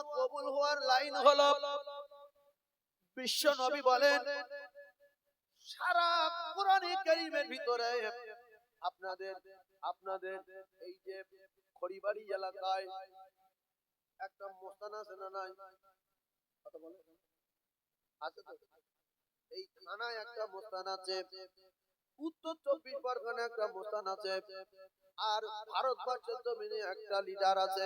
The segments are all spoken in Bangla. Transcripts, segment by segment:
কবুল হওয়ার লাইন হলো বিশ্ব নবী বলেন সারা কোরআনে কারীমের ভিতরে আপনাদের আপনাদের এই যে খড়িবাড়ি এলাকায় একটা মোস্তান আছে না নাই কথা বলে আছে তো এই থানায় একটা মোস্তান আছে উত্তর 24 পরগনা একটা মোস্তান আছে আর ভারতবর্ষের জমিনে একটা লিডার আছে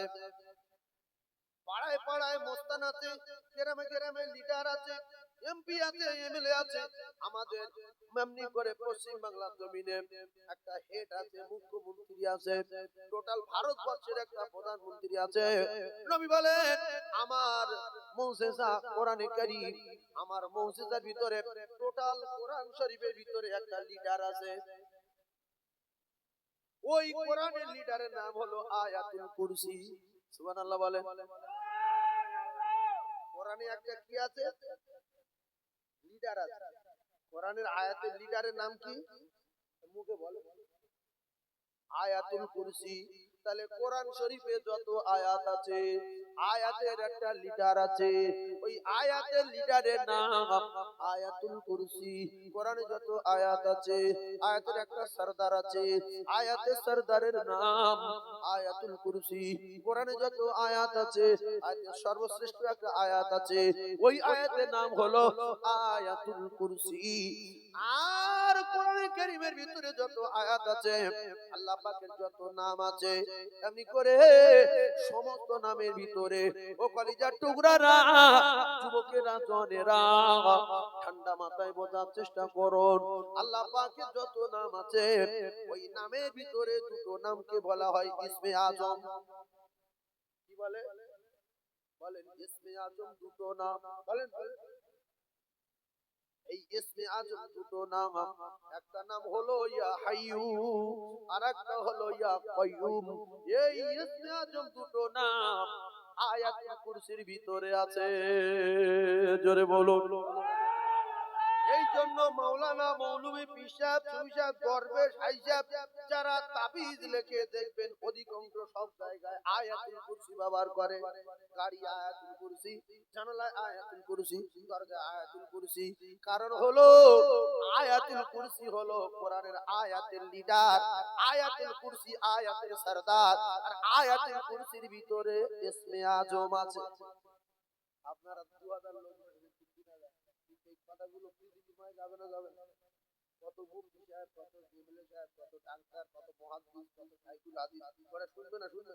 পাড়ায় পাড়ায় মোস্তান আছে গ্রামে গ্রামে লিডার আছে এমপি আছে এমএলএ আছে আমাদের এমনি করে পশ্চিম বাংলার জমিনে একটা হেড আছে মুখ্যমন্ত্রী আছে টোটাল ভারতবর্ষের একটা প্রধানমন্ত্রী আছে নবী বলেন আমার মুজিজা কোরআনে কারীম আমার মুজিজার ভিতরে টোটাল কোরআন শরীফের ভিতরে একটা লিডার আছে ওই কোরআনের লিডারের নাম হলো আয়াতুল কুরসি সুবহানাল্লাহ বলেন কোরআনে একটা কি আছে লিডার আছে কোরআনের আয়াতের লিডারের নাম কি মুখে বলে আয়াতুল কুরসি তাহলে কোরআন শরীফে যত আয়াত আছে আয়াতের একটা লিডার আছে ওই আয়াতের লিডারের নাম আয়াতুল কুরসি কোরআনে যত আয়াত আছে আয়াতের একটা সরদার আছে আয়াতের সরদারের নাম আয়াতুল কুরসি কোরআনে যত আয়াত আছে আয়াতের সর্বশ্রেষ্ঠ একটা আয়াত আছে ওই আয়াতের নাম হলো আয়াতুল কুরসি আর কোরআনে কারীমের ভিতরে যত আয়াত আছে আল্লাহ পাকের যত নাম আছে এমনি করে সমস্ত নামের ভিতরে ও কলিজার টুকরারা যুবকেরা জনেরা ঠান্ডা মাথায় বোঝার চেষ্টা করুন আল্লাহ পাকের যত নাম আছে ওই নামের ভিতরে দুটো নামকে বলা হয় ইসমে আজম কি বলে বলেন ইসমে আজম দুটো নাম বলেন এই ইসমে আজম দুটো নাম একটা নাম হলো ইয়া হাইয়ু আর একটা হলো ইয়া কাইয়ুম এই ইসমে আজম দুটো নাম আয়াতুল কুরসির ভিতরে আছে জোরে বলুন এই জন্য মাওলানা মৌলভী পীর সাহেব সুফি সাহেব দরবেশ হাই সাহেব যারা তাবিজ লিখে দেখবেন অধিকাংশ সব জায়গায় আয়াতুল কুরসি ব্যবহার করে গাড়ি আয়াতুল কুরসি জানালায় আয়াতুল কুরসি দরজায় আয়াতুল কুরসি কারণ হলো আয়াতুল কুরসি হলো কোরআনের আয়াতের লিডার আয়াতুল কুরসি আয়াতের সরদার আর আয়াতুল কুরসির ভিতরে ইসমে আজম আছে আপনারা 2000 লোক এই কথাগুলো পৃথিবীময় যাবে না যাবে না কত মুফতি সাহেব কত এমএলএ সাহেব কত ডাক্তার কত মুহাদ্দিস কত সাইকুল হাদিস করে শুনবে না শুনবে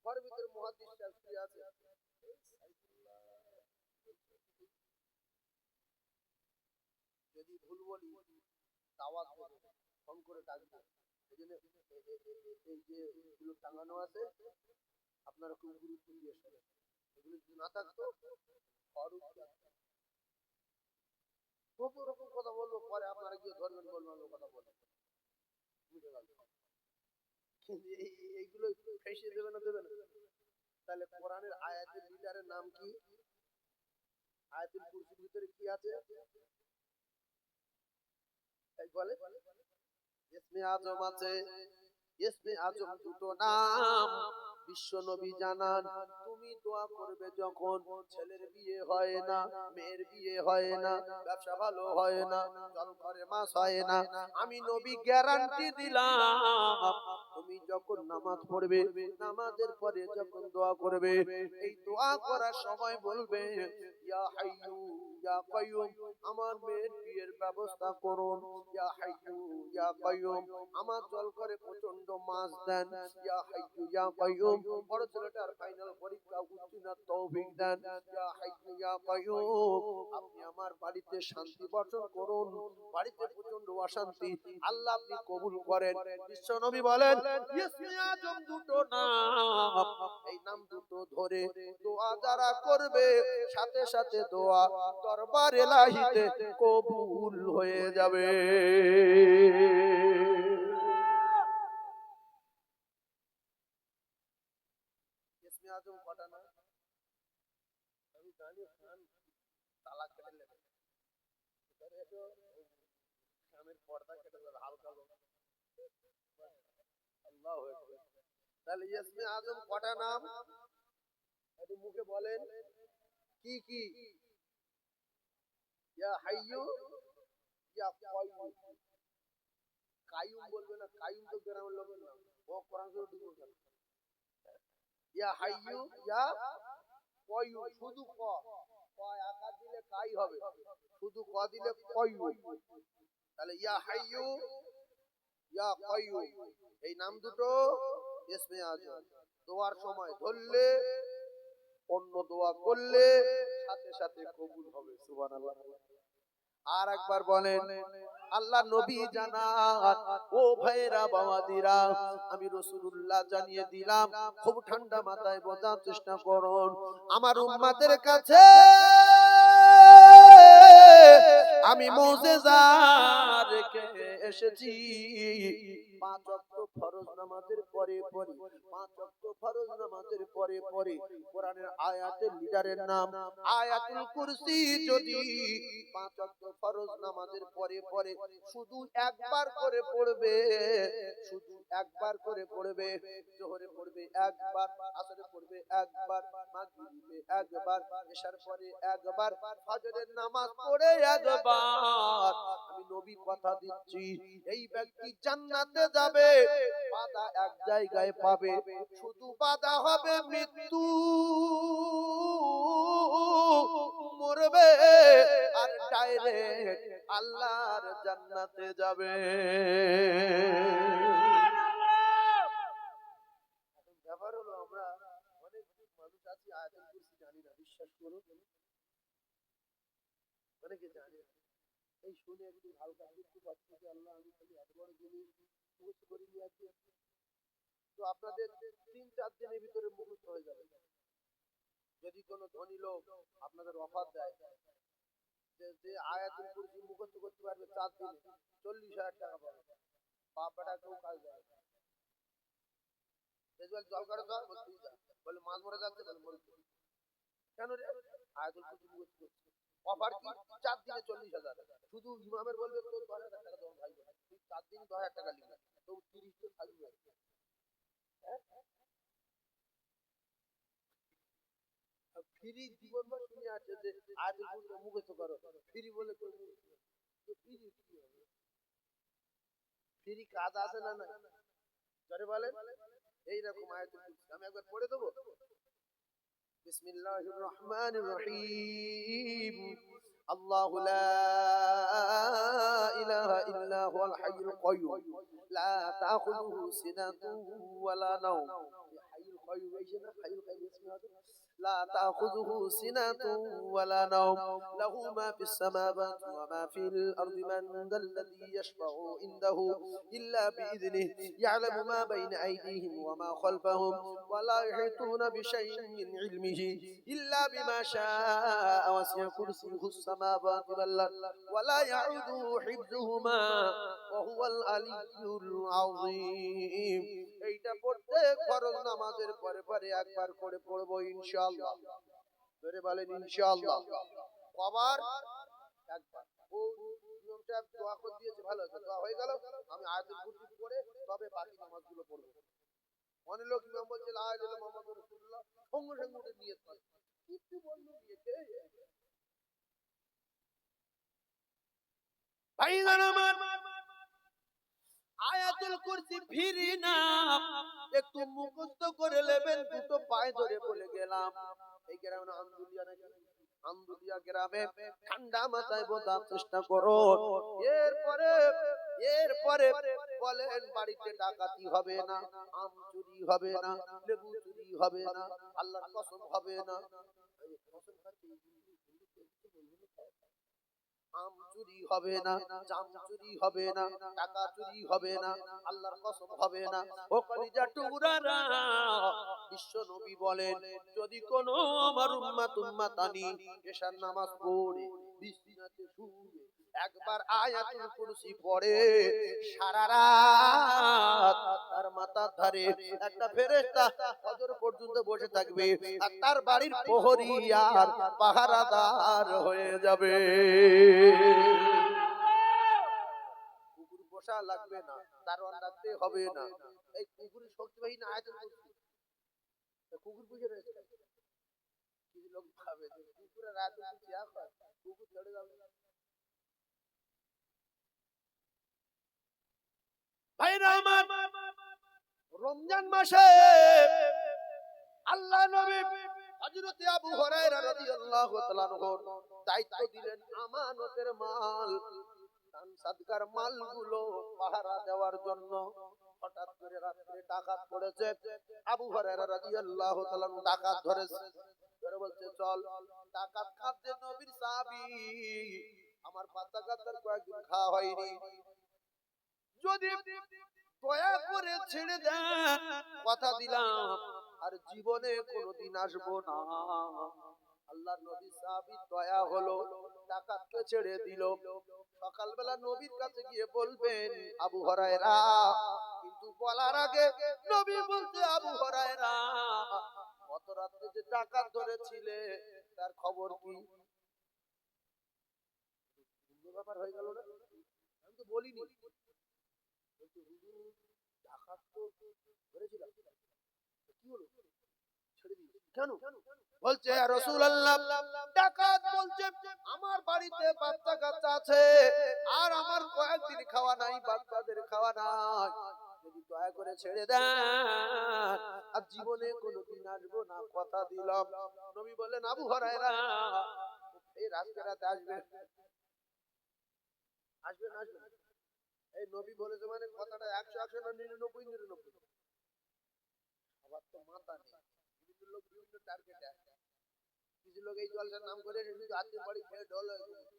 ঘরের ভিতরে মুহাদ্দিস সাহেব কি আছে যদি ভুল বলি দাওয়াত দেব ফোন করে ডাকবে এজন্য এই যে এগুলো টাঙানো আছে আপনারা খুব গুরুত্ব দিয়ে শুনুন এগুলো যদি না থাকতো ফারুক কত রকম কথা বলবো পরে আপনারা গিয়ে ধরবেন বলবেন কথা বলেন বুঝে গেল কিন্তু এইগুলো ফেসে দেবে না দেবে না তাহলে কোরআনের আয়াতের লিডারের নাম কি আয়াতুল কুরসির ভিতরে কি আছে এই বলে ইসমে আজম আছে ইসমে আজম দুটো নাম বিশ্ব নবী জানান তুমি দোয়া করবে যখন ছেলের বিয়ে হয় না মেয়ের বিয়ে হয় না ব্যবসা ভালো হয় না জল করে মাস হয় না আমি নবী গ্যারান্টি দিলাম তুমি যখন নামাজ পড়বে নামাজের পরে যখন দোয়া করবে এই দোয়া করার সময় বলবে ইয়া হাইয়ু ইয়া কাইয়ুম আমার মেয়ের বিয়ের ব্যবস্থা করুন ইয়া হাইয়ু ইয়া কাইয়ুম আমার জল করে প্রচন্ড মাস দেন ইয়া হাইয়ু ইয়া কাইয়ুম বড় ছেলেটার ফাইনাল পরীক্ষা উত্তীর্ণের তৌফিক দেন ইয়া হাইয়ু ইয়া কাইয়ুম আপনি আমার বাড়িতে শান্তি বর্ষণ করুন বাড়িতে প্রচন্ড অশান্তি আল্লাহ আপনি কবুল করেন বিশ্ব নবী বলেন ইসমে আজম দুটো নাম এই নাম দুটো ধরে দোয়া যারা করবে সাথে সাথে দোয়া দরবার ইলাহিতে কবুল হয়ে যাবে ইসমে আজম কটা না আমি জানি খান তালাক কেটে নেবে এবারে তো স্বামীর পর্দা কেটে যাবে হালকা লোক আল্লাহু আকবার তাহলে ইসমে আজম কটা নাম একটু মুখে বলেন কি কি? ইয়া হাইয়ু ইয়া কাইয়ুম। কাইয়ুম বলবে না, কাইয়ুম তো গ্রামের লোকের নাম। ও কোরআন শরীফ ঢুকবে কেন? ইয়া হাইয়ু ইয়া কাইয়ুম, শুধু ক, ক একা দিলে কাই হবে, শুধু ক দিলে কাইয়ুম। তাহলে ইয়া হাইয়ু ইয়া কাইয়ুম, এই নাম দুটো ইসমে আজম। দোয়ার সময় ধরলে, অন্য দোয়া করলে সাথে সাথে কবুল হবে। সুবহানাল্লাহ। আর একবার বলেন, আল্লাহ নবী জানান, ও ভাইরা বাবাদিরা, আমি রাসূলুল্লাহ জানিয়ে দিলাম, খুব ঠান্ডা মাথায় বোঝার চেষ্টা করুন। আমার উম্মতের কাছে আমি মুজিজা রেখে এসেছি। 5 ওয়াক্ত ফরজ নামাজের পরে পরে, 5 ওয়াক্ত ফরজ নামাজের পরে পরে কোরআনের আয়াতের লিডারের নাম আয়াতুল কুরসি। যদি 5 ওয়াক্ত ফরজ নামাজের পরে পরে শুধু একবার করে পড়বে, শুধু একবার করে পড়বে, জোহরে পড়বে একবার, আসরে পড়বে একবার, মাগরিবে একবার, এশার পরে একবার, ফজরের নামাজ পড়ে একবার, আমি নবী কথা দিচ্ছি, এই ব্যক্তি জান্নাতে যাবে। বাধা এক জায়গায় পাবে, শুধু বাধা হবে মৃত্যু, মরবে আর ডাইরেক্ট আল্লাহর জান্নাতে যাবে। ব্যাপার হলো, আমরা অনেক মানুষ আছি আয়াতুল কুরসি জানি না, বিশ্বাস করুন, অনেকে জানে না। এই শুনে একটু হালকা একটু পাচ্ছি যে আল্লাহ আমি খালি এত বড় জিনিস মুখস্থ করে নিয়ে আসছি, তো আপনাদের 3-4 দিনের ভিতরে মুখস্থ হয়ে যাবে। যদি কোনো ধনী লোক আপনাদের অফার দেয় যে আয়াতুল কুরসি মুখস্থ করতে পারবে 4 দিনে 40,000 টাকা পাবে, বাপ বেটা কেউ কাজ দেয় না। জল কাটে তো বলতে যা, বলে মাছ মরে যাচ্ছে, বলে মরে কেন রে, আয়াতুল কুরসি মুখস্থ করছে। অফার কি? 4 দিনে 40,000। শুধু ইমামের বলবে তো 10,000 টাকা দেবো ভাই, 4 দিন 10,000 টাকা লিখবে, তো 30 তো থাকবে। ফ্রি জীবনভর শুনে আছে যে আয়াতুল কুরসি মুখস্থ করো, ফ্রি বলে তো ফ্রি কি হবে? ফ্রি কাজ আছে না? না যারে বলেন এইরকম আয়াতুল কুরসি আমি একবার পড়ে দেবো। বিসমিল্লাহির রহমানির রহিম। আল্লাহু লা ইলাহা ইল্লা হুয়াল হাইয়ুল কাইয়্যুম লা তাখুযুহু সিনাতুন ওয়ালা নাওম। হাইয়ুল কাইয়্যুম, এই যে না হাইয়ুল কাইয়্যুম ইসমে আযম, لا تأخذه سنة ولا نوم، له ما في السماوات وما في الأرض، من ذا الذي يشفع عنده إلا بإذنه، يعلم ما بين أيديهم وما خلفهم، ولا يحيطون بشيء من علمه إلا بما شاء، وسع كرسيه السماوات والأرض ولا يعوده حفظهما وهو العلي العظيم। এইটা পড়তে ফরজ নামাজের পরে পরে একবার করে পড়বো ইনশাআল্লাহ। ধরে বলেন ইনশাআল্লাহ। কবার? একবার। ও নিয়মটা দোয়া করে দিয়েছে, ভালো আছে, দোয়া হয়ে গেল, আমি আয়াতুল কুরসি পড়ে তবে বাকি নামাজগুলো পড়বো। অনেক লোক ইমাম বলছে লা ইলাহা ইল্লাল্লাহ মুহাম্মাদুর রাসূলুল্লাহ, সঙ্গে সঙ্গে উঠে নিয়ত করে, কিছু বললো নিয়েছে। ভাইজান আমার, আয়াতুল কুরসি ফিরি না, একটু মুখস্থ করে নেবেন, দুটো পায়ে ধরে বলে গেলাম। এই গ্রামে আন্দুলিয়া নাকি, আন্দুলিয়া গ্রামে ঠান্ডা মাথায় বোঝার চেষ্টা করো। এরপরে এরপরে বলেন বাড়িতে ডাকাতি হবে না, আম চুরি হবে না, লেবু চুরি হবে না, আল্লাহর কসম হবে না। আম চুরি হবে না, জাম চুরি হবে না, টাকা চুরি হবে না, আল্লাহর কসম হবে না। ও কলিজা টুকরারা, বিশ্ব নবী বলেন, যদি কোন আমার উম্মাতানি এশার নামাজ পড়ে বিছানাতে শুয়ে একবার আয়াতুল কুরসি পড়ে, সারা রাত তার মাথার ধারে একটা ফেরেশতা ফজর পর্যন্ত বসে থাকবে, আর তার বাড়ির প্রহরী আর পাহারাদার হয়ে যাবে। কুকুর পোষা লাগবে না, দারোয়ান রাখতে হবে না, এই কুকুরের শক্তিবাহী না আয়াতুল কুরসি। কুকুর পুষে রয়েছে, ভাবে যে কুকুরের রাতে চিয়া খায়, কুকুর চড়ে যাবে। ভাইরা আমার, রমজান মাসে আল্লাহ নবী হযরত আবু হুরায়রা রাদিয়াল্লাহু তাআলা আনহুর দায়িত্ব দিলেন আমানতের মাল, দান সাদকার মালগুলো পাহারা দেওয়ার জন্য। হঠাৎ করে রাতে ডাকাত পড়েছে, আবু হুরায়রা রাদিয়াল্লাহু তাআলা ডাকাত ধরেছে, ধরে বলছে চল। ডাকাত কাঁদছে নবীর সাহাবী, আমার পাতা কাতার কয়েকদিন খাওয়া হয়নি, যদি দয়া করে ছেড়ে দেন, কথা দিলাম আর জীবনে কোনোদিন আসবো না। আল্লাহর নবী সাহাবী দয়া হলো, ডাকাতকে ছেড়ে দিল। সকালবেলা নবীর কাছে গিয়ে বলবেন আবু হুরায়রা, কিন্তু বলার আগে নবী বলতে আবু হুরায়রা, গত রাতে যে ডাকাত ধরেছিলে তার খবর কি? ব্যাপার হয়ে গেল না, আমি তো বলিনি। ডাকাত তো ধরেছিলাম, কি হলো? ছেড়ে দিই কেন? বলছে ইয়া রাসূলুল্লাহ, ডাকাত বলছে আমার বাড়িতে বাচ্চা কাচ্চা আছে আর আমার কয়েকদিন খাওয়া নাই, বাচ্চাদের খাওয়া নাই, যদি দয়া করে ছেড়ে দেন আর জীবনে কোনোদিন আসবো না, কথা দিলাম। নবী বলেন আবু হুরায়রা, এই রাতে আসবে, আসবেন আসবেন। এই নবী বলেছে মানে কথাটা 100 না 99। আবার তো মাথা নেই, বিভিন্ন লোক বিভিন্ন টার্গেট আছে। কিছু লোক এই জলসার নাম করে শুধু আত্মীয় বাড়ি খেয়ে ঢল হয়ে গেছে।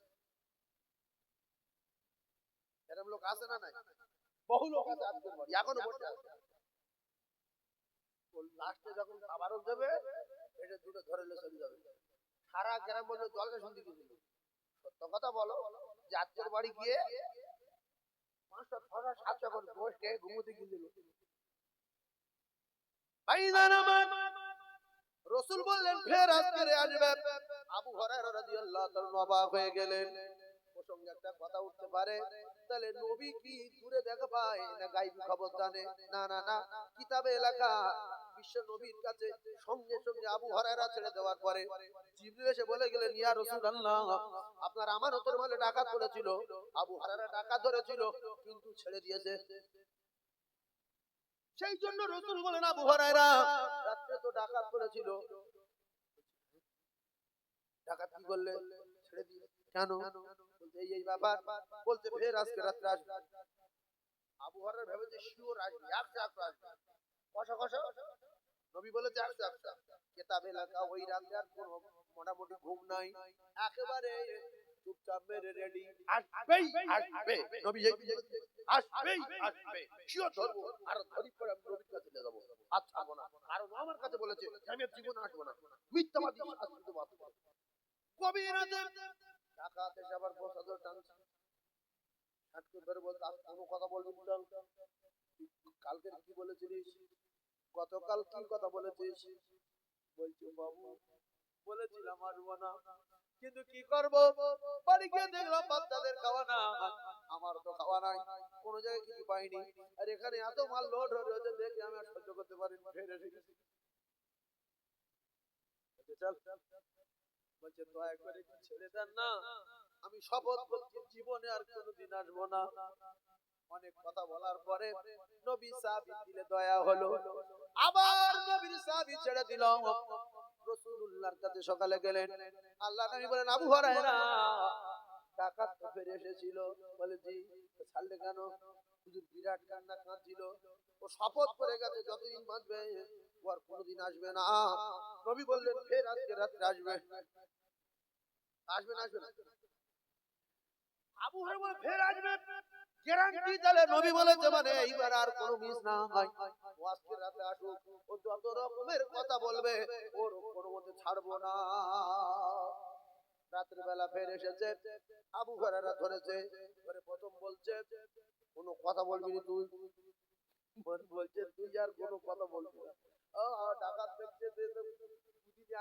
এরকম লোক আছে না নাই? বহু লোক আছে আত্মীয় বাড়ি এখনো বসে আছে। লাস্টে যখন খাবারও দেবে এটা দুটো ধরে চলে যাবে। সারা গ্রাম বলবে জলসা শুনতে গেছিল। সত্য কথা বলো যে আত্মীয় বাড়ি গিয়ে 5টা 6টা 7টা করে বসে খেয়ে ঘুমোতে গেছিল। ভাইজান আমার, রাসূল বললেন ফের আজকে আসবে। আবু হুরায়রা রাদিয়াল্লাহু তাআলা অবাক হয়ে গেলেন। প্রসঙ্গে একটা কথা উঠতে পারে, তাহলে নবী কি দূরে দেখা পায় না গায়বী খবর জানে? না না না, কিতাবে লেখা বিশ্ব নবীর কাছে সঙ্গে সঙ্গে আবু হুরায়রা ছেড়ে দেওয়ার পরে জিবরিল এসে বলে গেলেন ইয়া রাসূলুল্লাহ, আপনার আমানতের মালে ডাকাত পড়েছিল, আবু হুরায়রা ডাকাত ধরেছিল কিন্তু ছেড়ে দিয়েছে। সেই জন্য রাসূল বলেন আবু হুরায়রা, রাতে তো ডাকাত পড়েছিল, ডাকাত কি করলে? ছেড়ে দিয়ে। কেন? বলতে এই ব্যাপার। বলতে ফের আজকে রাতে আসবে। আবু হুরায়রা ভেবেছে শিওর আসবে, 100 আসবে। কষা কষা নবী বলেছে 100। কিতাবে লেখা ওই রাতে আর কোনো মোটামুটি ঘুম নাই, একেবারে চুপচাপ মেরে রেডি, আসবেই আসবে। নবী এই আসবেই আসবে, শিওর ধরবো আর ধরি পরে আমি নবীর কাছে নিয়ে যাবো, আর ছাড়বো না। কারণ আমার কাছে বলেছে আমি জীবনে আসবো না, মিথ্যাবাদী শাস্তি বাদ। গভীর রাতে ডাকাত এসে আবার বসাদর টানছে, আজকে ধরে বলতে আর কোনো কথা বলবি না, কালকে কি বলেছিলিস, গতকাল কি কথা বলেছিস? বলছি বাবু বলেছিলাম আসবো না, কিন্তু কি করবো, বাড়ি গিয়ে দেখলাম বাচ্চাদের খাওয়া না, আমার তো খাওয়া নাই, কোনো জায়গায় কিছু পাইনি, আর এখানে এত মাল লোড হয়েছে দেখে আমি আর সহ্য করতে পারিনি, ফের এসে গেছি। চল বলছে দয়া করে কি ছেড়ে দেন না, আমি শপথ করছি জীবনে আর কোনোদিন আসবো না। অনেক কথা বলার পরে নবী সাহাবী দিলে দয়া হলো, আবার নবীর সাহাবী ছেড়ে দিল। রাসূলুল্লাহর কাছে সকালে গেলেন, আল্লাহ নবী বলেন আবু হুরায়রা, ডাকাত তো ফিরে এসেছিল। বলে জি, ছাড়লে কেন? হুজুর বিরাট কান্না কাঁদছিল, ও শপথ করে গেছে যতদিন বাঁচবে ও আর কোনোদিন আসবে না। নবী বললেন ফের আজকে রাতে আসবে, আসবে না আসবে না? আবু হুরায়রা ফের আসবে গ্যারান্টি দিলে নবী বলেছে মানে এইবার আর কোনো মিস না হয়, ও আজকে রাতে আসুক, ও যত রকমের কথা বলবে ওর কোনো মতে ছাড়বো না। রাতের বেলা ফের এসেছে, আবু হুরায়রা ধরেছে, ধরে প্রথম বলছে কোনো কথা বলবি না তুই, বলছে তুই আর কোনো কথা বলবি না। ডাকাত দেখছে দুদিন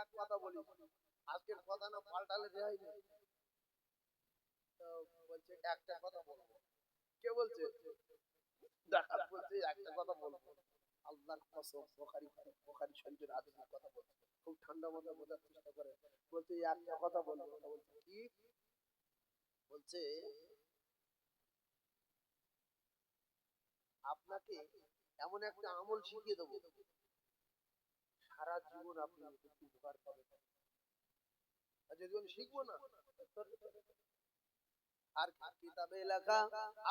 এক কথা বলি, আজকের কথা না পাল্টালে দেয় না। বলছে একটা কথা বলবো। কে বলছে? ডাকাত বলছে একটা কথা বলবো, আল্লাহর কসম, বুখারী শরীফের হাদিসের কথা বলছে, খুব ঠান্ডা মাথায় বোঝার চেষ্টা করে। একটা কথা বলবো, কি বলছে, আপনাকে এমন একটা আমল শিখিয়ে দেবো, সারা জীবন আপনি উপকার পাবেন। আর যদি আমি শিখবো না, আর কিতাবে লেখা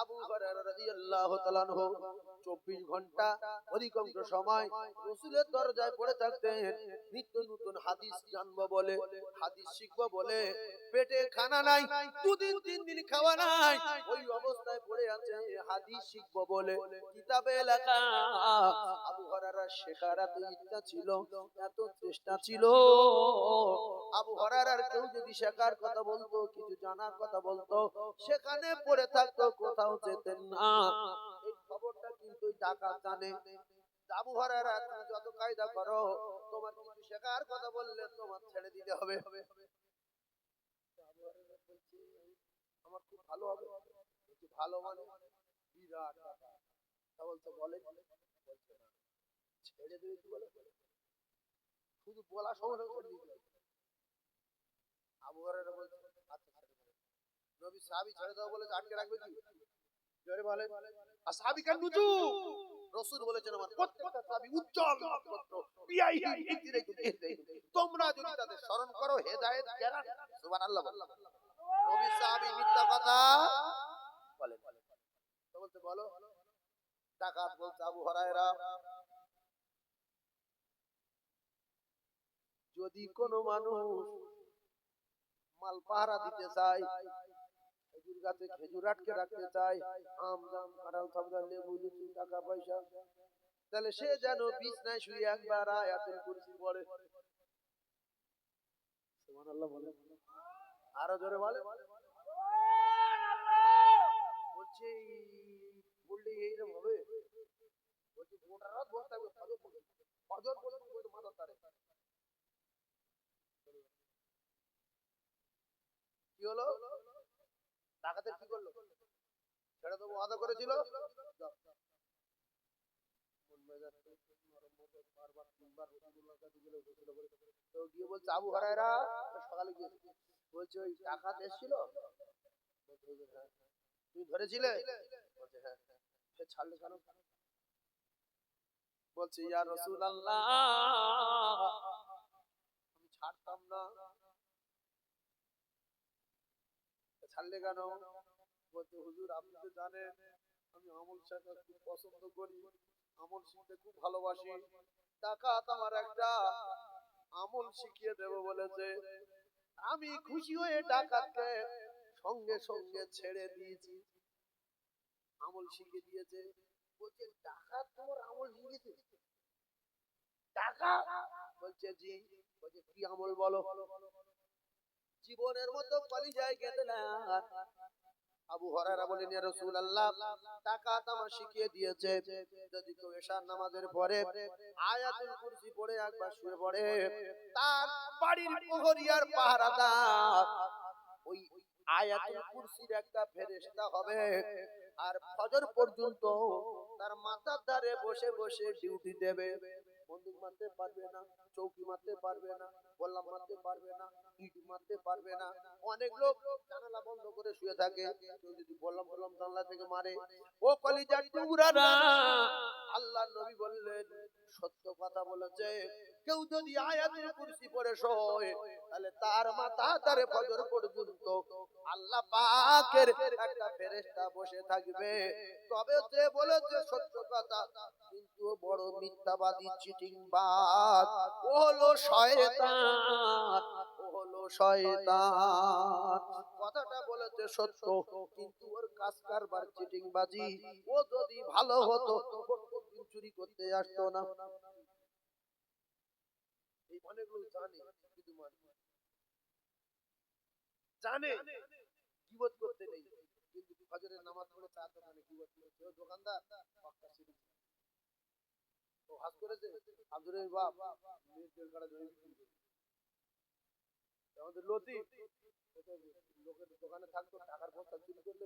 আবু হুরায়রা রাদিয়াল্লাহু তাআলা আনহু 24 ঘন্টা অধিকাংশ সময় রাসূলের দরজায় পড়ে থাকতেন, নিত্য নতুন হাদিস জানবো বলে, হাদিস শিখবো বলে। পেটে খানা নাই, দুদিন তিন দিন খাওয়া নাই, ওই অবস্থায় পড়ে আছে হাদিস শিখবো বলে। কিতাবে লেখা আবু হুরায়রার শেখার এত ইচ্ছা ছিল, এত চেষ্টা ছিল, আবু হুরায়রার কেউ যদি শেখার কথা বলতো, কিছু জানার কথা বলতো, সেখানে পড়ে থাকতো, কোথাও যেতেন না। এই খবরটা কিন্তু ডাকাত জানে। আবু হুরায়রা, তুমি যত কায়দা করো, তোমার কিছু শেখার কথা বললে তোমার ছেড়ে দিতে হবে। আমার খুব ভালো হবে, একটু ভালো মানে বিরাট টাকা। তা বলতে বলে, বলছে না, ছেড়ে দিবে কি বলে, শুধু বলা সমস্যা করে দিতে। আবু হুরায়রা বলছে আচ্ছা ছেড়ে দেব। নবী সাহাবী ছেড়ে দাও বলে আটকে রাখবে কি? জোরে বলে। আর সাহাবীকে নুজুম, রাসূল বলেছেন আমার প্রত্যেকটা সাহাবী উজ্জ্বল নক্ষত্র, বিআইহি ইতিরে ইতিরে। তোমরা যদি তাদের স্মরণ করো, হেদায়েত জ্ঞান, সুবহানাল্লাহ। নবী সাহাবী মিথ্যা কথা বলে। তো বলতে বলো, ডাকাত বলতে আবু হুরায়রা, যদি কোনো মানুষ মাল পাহারা দিতে চায়, খেজুর গাছে খেজুর আটকে রাখতে চায়, আম জাম কাঁঠাল সবজা লেবু লিচু টাকা পয়সা, তাহলে সে যেন বিছনায় শুয়ে একবার আয়াতুল কুরসি পড়ে। সুবহানাল্লাহ বলে। আরো জোরে বলে। বলছি বললে এইরকম হবে? বলছি গোটা রাত বসে থাকবে, ফজর পর্যন্ত মাথা তারে। কি হলো? ডাকাতের কি করলো? ছেড়ে দেবো ওয়াদা করেছিল, গিয়ে বলছে আবু হুরায়রা, সকালে গিয়েছে, বলছে ওই ডাকাত এসেছিল, তুই ধরেছিলে? বলছে হ্যাঁ। সে ছাড়লে কেন? বলছে ইয়া রাসূলুল্লাহ, আমি ছাড়তাম না। ছাড়লে কেন? বলছে হুজুর আপনি তো জানেন আমি আমল শেখা খুব পছন্দ করি, আমল শিখতে খুব ভালোবাসি। ডাকাত আমার একটা আমল শিখিয়ে দেব বলেছে, আমি খুশি হয়ে ডাকাতকে সঙ্গে সঙ্গে ছেড়ে দিয়েছি। আমল শিখিয়ে দিয়েছে। বলছে ডাকাত তোমার আমল শিখিয়েছে? ডাকাত বলছে জি। বলছে কি আমল বলো? জীবনের মতো কলিজায় গেঁথে না। আবু হুরায়রা বলেন ইয়া রাসূলুল্লাহ, ডাকাত আমার শিখিয়ে দিয়েছে, যদি কেউ এশার নামাজের পরে আয়াতুল কুরসি পড়ে একবার শুয়ে পড়ে, তার বাড়ির প্রহরী আর পাহারাদার ওই আয়াতুল কুরসির একটা ফেরেশতা হবে, আর ফজর পর্যন্ত তার মাথার ধারে বসে বসে ডিউটি দেবে। বন্দুক মারতে পারবে না, চৌকি মারতে পারবে না, গোল্লা মারতে পারবে না, ইট মারতে পারবে না। অনেক লোক জানালা বন্ধ করে শুয়ে থাকে, কেউ যদি বললাম বললাম জানলা থেকে মারে। ও কলিজার টুকরারা, আল্লাহর নবী বললেন সত্য কথা বলেছে, কেউ যদি আয়াতুল কুরসি পড়ে শোয়, তাহলে তার মাথা ধারে ফজর পর্যন্ত আল্লাহ পাকের একটা ফেরেশতা বসে থাকবে। তবে যে বলেছে সত্য কথা, কিন্তু বড় মিথ্যাবাদী চিটিংবাজ, ও হলো শয়তান, ও হলো শয়তান। কথাটা বলেছে সত্য, কিন্তু ওর কাজ কারবার চিটিংবাজি। ও যদি ভালো হতো প্রত্যেকদিন চুরি করতে আসতো না। এই অনেক লোক জানে, কিন্তু জানে গীবত করতে নেই, কিন্তু ফজরের নামাজ পড়ে তার দোকানে গীবত করছে। ও দোকানদার পাক্কা চুরি, ও হাত করেছে আব্দুলের বাপ মেয়ের তেল কাটা জমি বিক্রি করে। আমাদের লতিফ লোকের দোকানে থাকতো, টাকার বস্তা চুরি করলে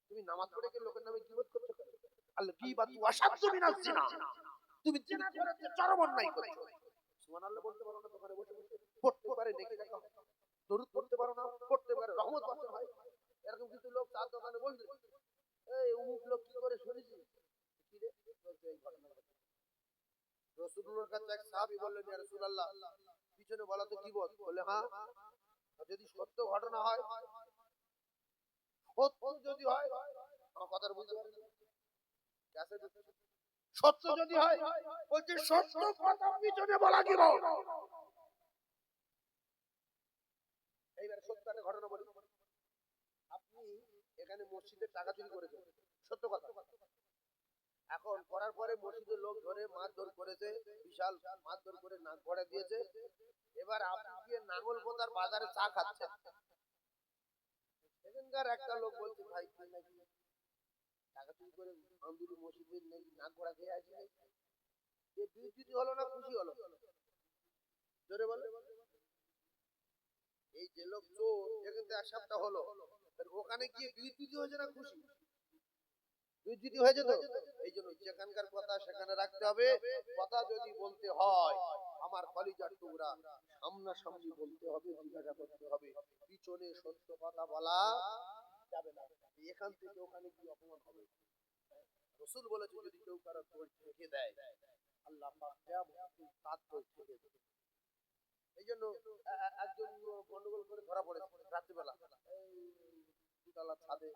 তুমি নামাজ পড়ে গিয়ে লোকের নামে গীবত করছো কেন? আল্লাহ গীবত ওয়াশাদ্দু মিনাজ জিনা, তুমি জেনা করেছে চরম অন্যায় করছো। সুবহানাল্লাহ বলতে পারো না, দোকানে বসে বসে পড়তে পারে নেকি দেখা, দরুদ পড়তে পারো না, পড়তে পারে রহমত বর্ষণ হয়। এরকম কিছু লোক তার দোকানে বসে, এই অমুক লোক কি করে শুনেছি, কি রে বলছে এই ঘটনা। রাসূলুল্লাহর কাছে এক সাহাবী বললেন, ইয়া রাসূলুল্লাহ পিছনে বলা তো কি বলে, হ্যাঁ যদি সত্য ঘটনা হয়, সত্য যদি হয়, আমার কথাটা বুঝতে পারেন, সত্য যদি হয়, বলছে সত্য কথা পিছনে বলা কি বল। এইবার সত্য একটা ঘটনা বলি। আপনি এখানে মসজিদের টাকা চুরি করেছেন, সত্য কথা। এখন করার পরে মসজিদের লোক ধরে মারধর করেছে, বিশাল মারধর করে নাক ভরে দিয়েছে। এবার আপনি গিয়ে নাঙ্গল পোতার বাজারে চা খাচ্ছেন, সেখানকার একটা লোক বলছে, ভাই তুই নাকি টাকা চুরি করে আন্দুলি মসজিদের নাকি নাক ভরা খেয়ে আসি, এ বিরোধী হলো না খুশি হলো? জোরে বলে। এই যে লোক চোর, এখান থেকে এক সপ্তাহ হলো, ওখানে গিয়ে বিরোধী হয়েছে না খুশি? বিরোধী হয়েছে তো। এই জন্য যেখানকার কথা সেখানে রাখতে হবে। কথা যদি বলতে হয়, আমার কলিজার টুকরা, সামনাসামনি বলতে হবে, জিজ্ঞাসা করতে হবে, পিছনে সত্য কথা বলা যাবে না। এখান থেকে ওখানে কি অপমান হবে। রাসূল বলেছে যদি কেউ কারো দোষ ঢেকে দেয়, আল্লাহ পাক কিয়ামতে তার দোষ ঢেকে দেবে। এই জন্য একজন গন্ডগোল করে ধরা পড়েছে রাত্রিবেলা, দুতলা ছাদে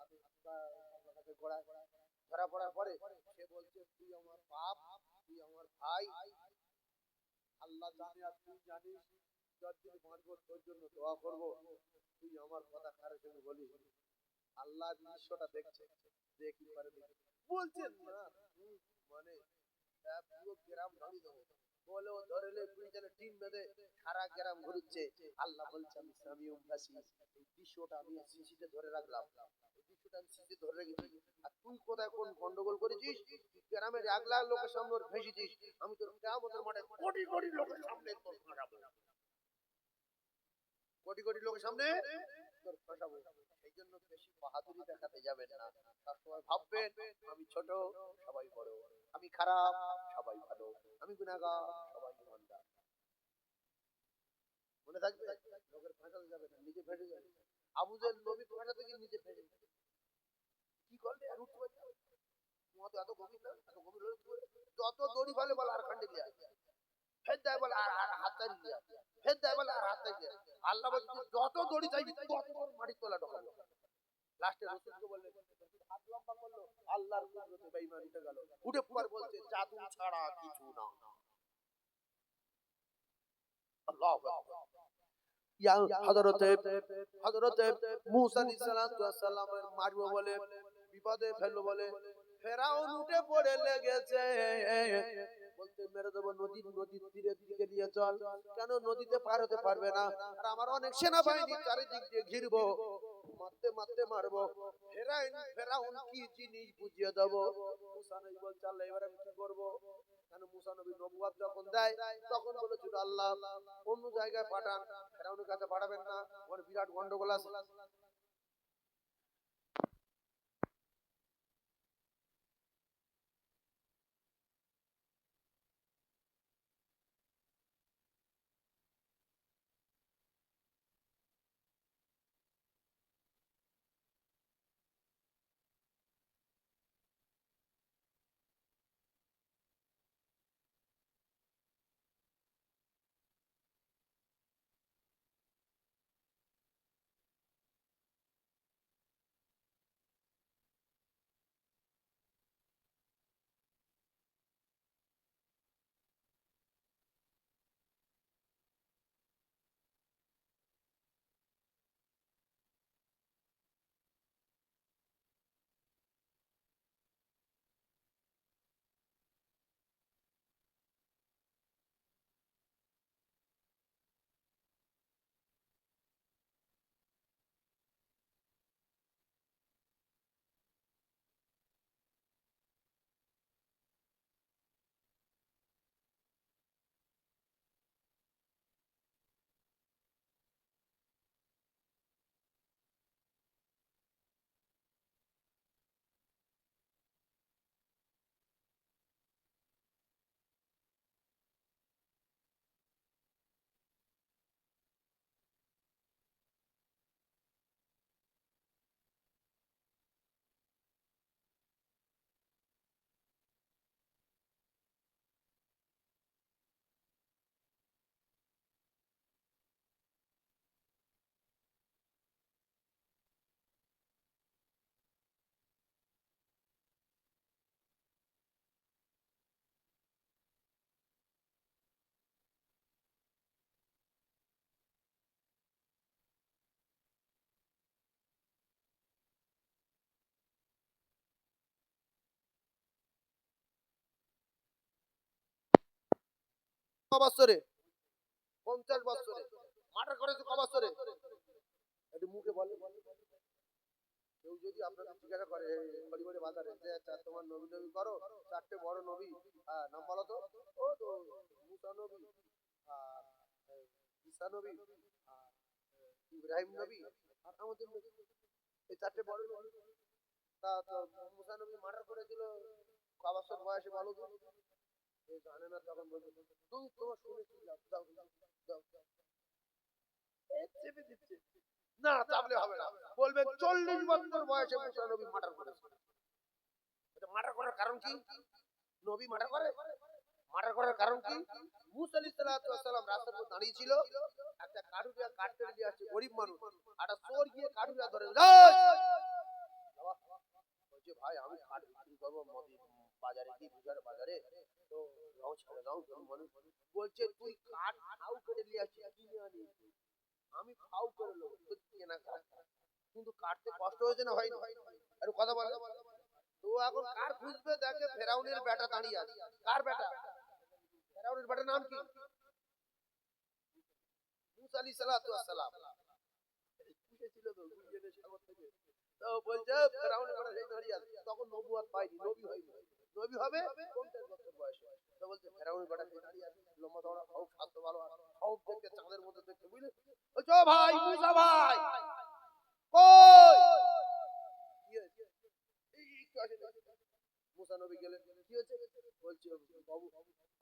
বা গোড়ায় ধরা পড়ার পরে সে বলছে, তুই আমার বাপ, তুই আমার ভাই, আল্লাহ জানে আর তুই জানিস, যতদিন বাঁচবো তোর জন্য দোয়া করবো, তুই আমার কথা কারোর সঙ্গে বলিস। আল্লাহ দৃশ্যটা দেখছে, দেখি পারে বলছেন না, মানে পুরো গ্রাম ভাঙি দেবো বলে ও ধরে টিম বেঁধে সারা গ্রাম ঘুরছে। আল্লাহ বলছে আমি সামিউম বাসির, এই দৃশ্যটা আমি সিসিতে ধরে রাখলাম, এই দৃশ্যটা আমি সিসিতে ধরে রেখেছি। আর তুই কোথায় কোন গন্ডগোল করেছিস, গ্রামের 1 লাখ লোকের সামনে ওর ভেসেছিস, আমি তোর কিয়ামতের মাঠে কোটি কোটি লোকের সামনে তোর ফাঁসাবো, কোটি কোটি লোকের সামনে তোর ফাঁসাবো। সেই জন্য বেশি বাহাদুরি দেখাতে যাবেন না। সবসময় ভাববেন আমি ছোট, সবাই বড়, আমি খারাপ, সবাই ভালো, আমি গুনাহগার, সবাই ইমানদার। মনে থাকবে, লোকের ফাঁসাতে যাবে না, নিজে ফেসে যাবে। আবু জেহেল নবী ফাঁসাতে গিয়ে নিজে ফেসে কি করলে আর উঠতে পারছে না। তোমার তো এত গভীর না, এত গভীর হলে যত দড়ি ফেলে বলে আর খান্ডে দিয়া ফের দেয়, বলে আর হাততালি দিয়া ফের দেয়, বলে আর হাততালি দিয়া। আল্লাহ বলছে যত দড়ি চাইবি তত মাটির তলা ঢোকাবো। লাস্টে রাসূলকে বললেন, হাত লম্বা করলো, আল্লাহর কুদরতে বেঈমান উঠে গেল, উঠে পড়ে বলছে জাদু ছাড়া কিছু না। আল্লাহু আকবার। ইয়া হযরতে মূসা আলাইহিস সালামের মারবো বলে বিপদে ফেললো বলে ফেরাউন উঠে পড়ে লেগেছে, বলতে মেরে দেবো, নদীর তীরের দিকে নিয়ে চল। কেন নদীতে পার হতে পারবে না, আর আমার অনেক সেনাবাহিনী চারিদিক দিয়ে ঘিরবো, মারতে মারতে মারবো। ফেরাউন কি জিনিস বুঝিয়ে দেবো। মূসা নবী বলছে আল্লাহ এবার আমি কি করবো। কেন মূসা নবী নবুয়ত যখন দেয় তখন বলেছিল আল্লাহ অন্য জায়গায় পাঠান, ফেরাউনের কাছে পাঠাবেন না, ওর বিরাট গন্ডগোল আছে। বছরে 50 বছরে মার্ডার করেছে ক বছরে একটু মুখে বলে কেউ যদি আপনাকে জিজ্ঞাসা করে খড়িবাড়ি বাজারে যে আচ্ছা তোমার নবী নবী করো চারটে বড় নবী নাম বলো তো ও তো মুসা নবী আর ঈসা নবী আর ইব্রাহিম নবী আর আমাদের নবী এই চারটে বড় নবী তা তো মুসা নবী মার্ডার করেছিল ক বছর বয়সে বলো তো জানে না তখন বলবে তুমি তোমার শুনে কি যাও যাও যাও যাও চেপে দিচ্ছে না চাপলে হবে না বলবেন 40 বছর বয়সে মুসা নবী মার্ডার করেছে এটা মার্ডার করার কারণ কি নবী মার্ডার করে মার্ডার করার কারণ কি মুসা আলাইহিস সালাম রাস্তার উপর দাঁড়িয়ে ছিল একটা কাঠুরিয়া কাঠ কেটে দিয়ে আসছে গরিব মানুষ একটা চোর গিয়ে কাঠুরিয়া ধরে বলছে ভাই আমি কাঠ বিক্রি করবো বাজারে কি বুঝার বাজারে তো যাও ছেড়ে দাও গরিব মানুষ বলছে তুই কাঠ খাও কেটে দিয়ে আসছিস কিনে আনি আমি খাও করে লোক কেনা কাঠ কিন্তু কাটতে কষ্ট হয়েছে না হয়নি একটু কথা বলে তো এখন কার খুঁজবে দেখে ফেরাউনের বেটা দাঁড়িয়ে আছে কার বেটা ফেরাউনের বেটার নাম কি মুসা আলাইহিস সালাম ছিল তো গুলিয়ে সাগর থেকে তো বলছে ফেরাউনের বেটা সেই দাঁড়িয়ে আছে তখন নবুয়ত পাইনি নবী হয়নি নবী হবে 50 বছর বয়সে তো বলছে ফেরাউনের বেটা সেই দাঁড়িয়ে আছে লম্বা চওড়া খুব স্বাস্থ্য ভালো সব দেখতে চাঁদের মধ্যে দেখতে বুঝলে বলছো ভাই মুসা ভাই কই কি হয়েছে এই একটু আসে মুসা নবী গেলেন কি হয়েছে বলছে বাবু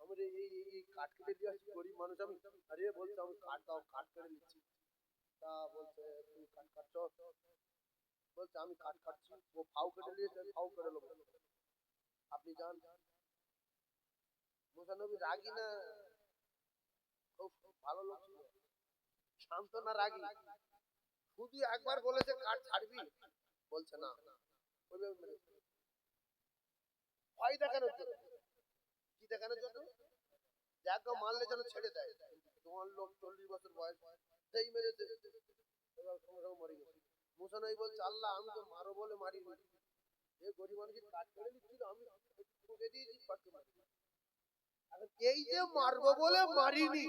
আমার এই কাঠ কেটে দিয়ে আসছি গরিব মানুষ আমি আরে বলছে আমি কাঠ দাও কাঠ কেটে নিচ্ছি তা বলছে তুমি কাঠ কাটছো বলছে আমি কাঠ কাটছি ও ফাউ কেটে নিয়েছে ফাউ করে নেবো আপনি যান মুসা নবী রাগী না খুব ভালো লোক ছিল শান্ত না রাগী শুধু একবার বলেছে কাঠ ছাড়বি বলছে না ভয় দেখানোর জন্য কি দেখানোর জন্য যাকে মারলে যেন ছেড়ে দেয় তোমার লোক 40 বছর বয়স সেই মেরেছে মরে গেছে মুসা নবী বলছে আল্লাহ আমি তো মারো বলে মারিনি এই গরিব মানুষের কাজ করে দিচ্ছিল আমি ঠুকে দিয়েছি পাটকে মারি এই যে মারবো বলে মারিনি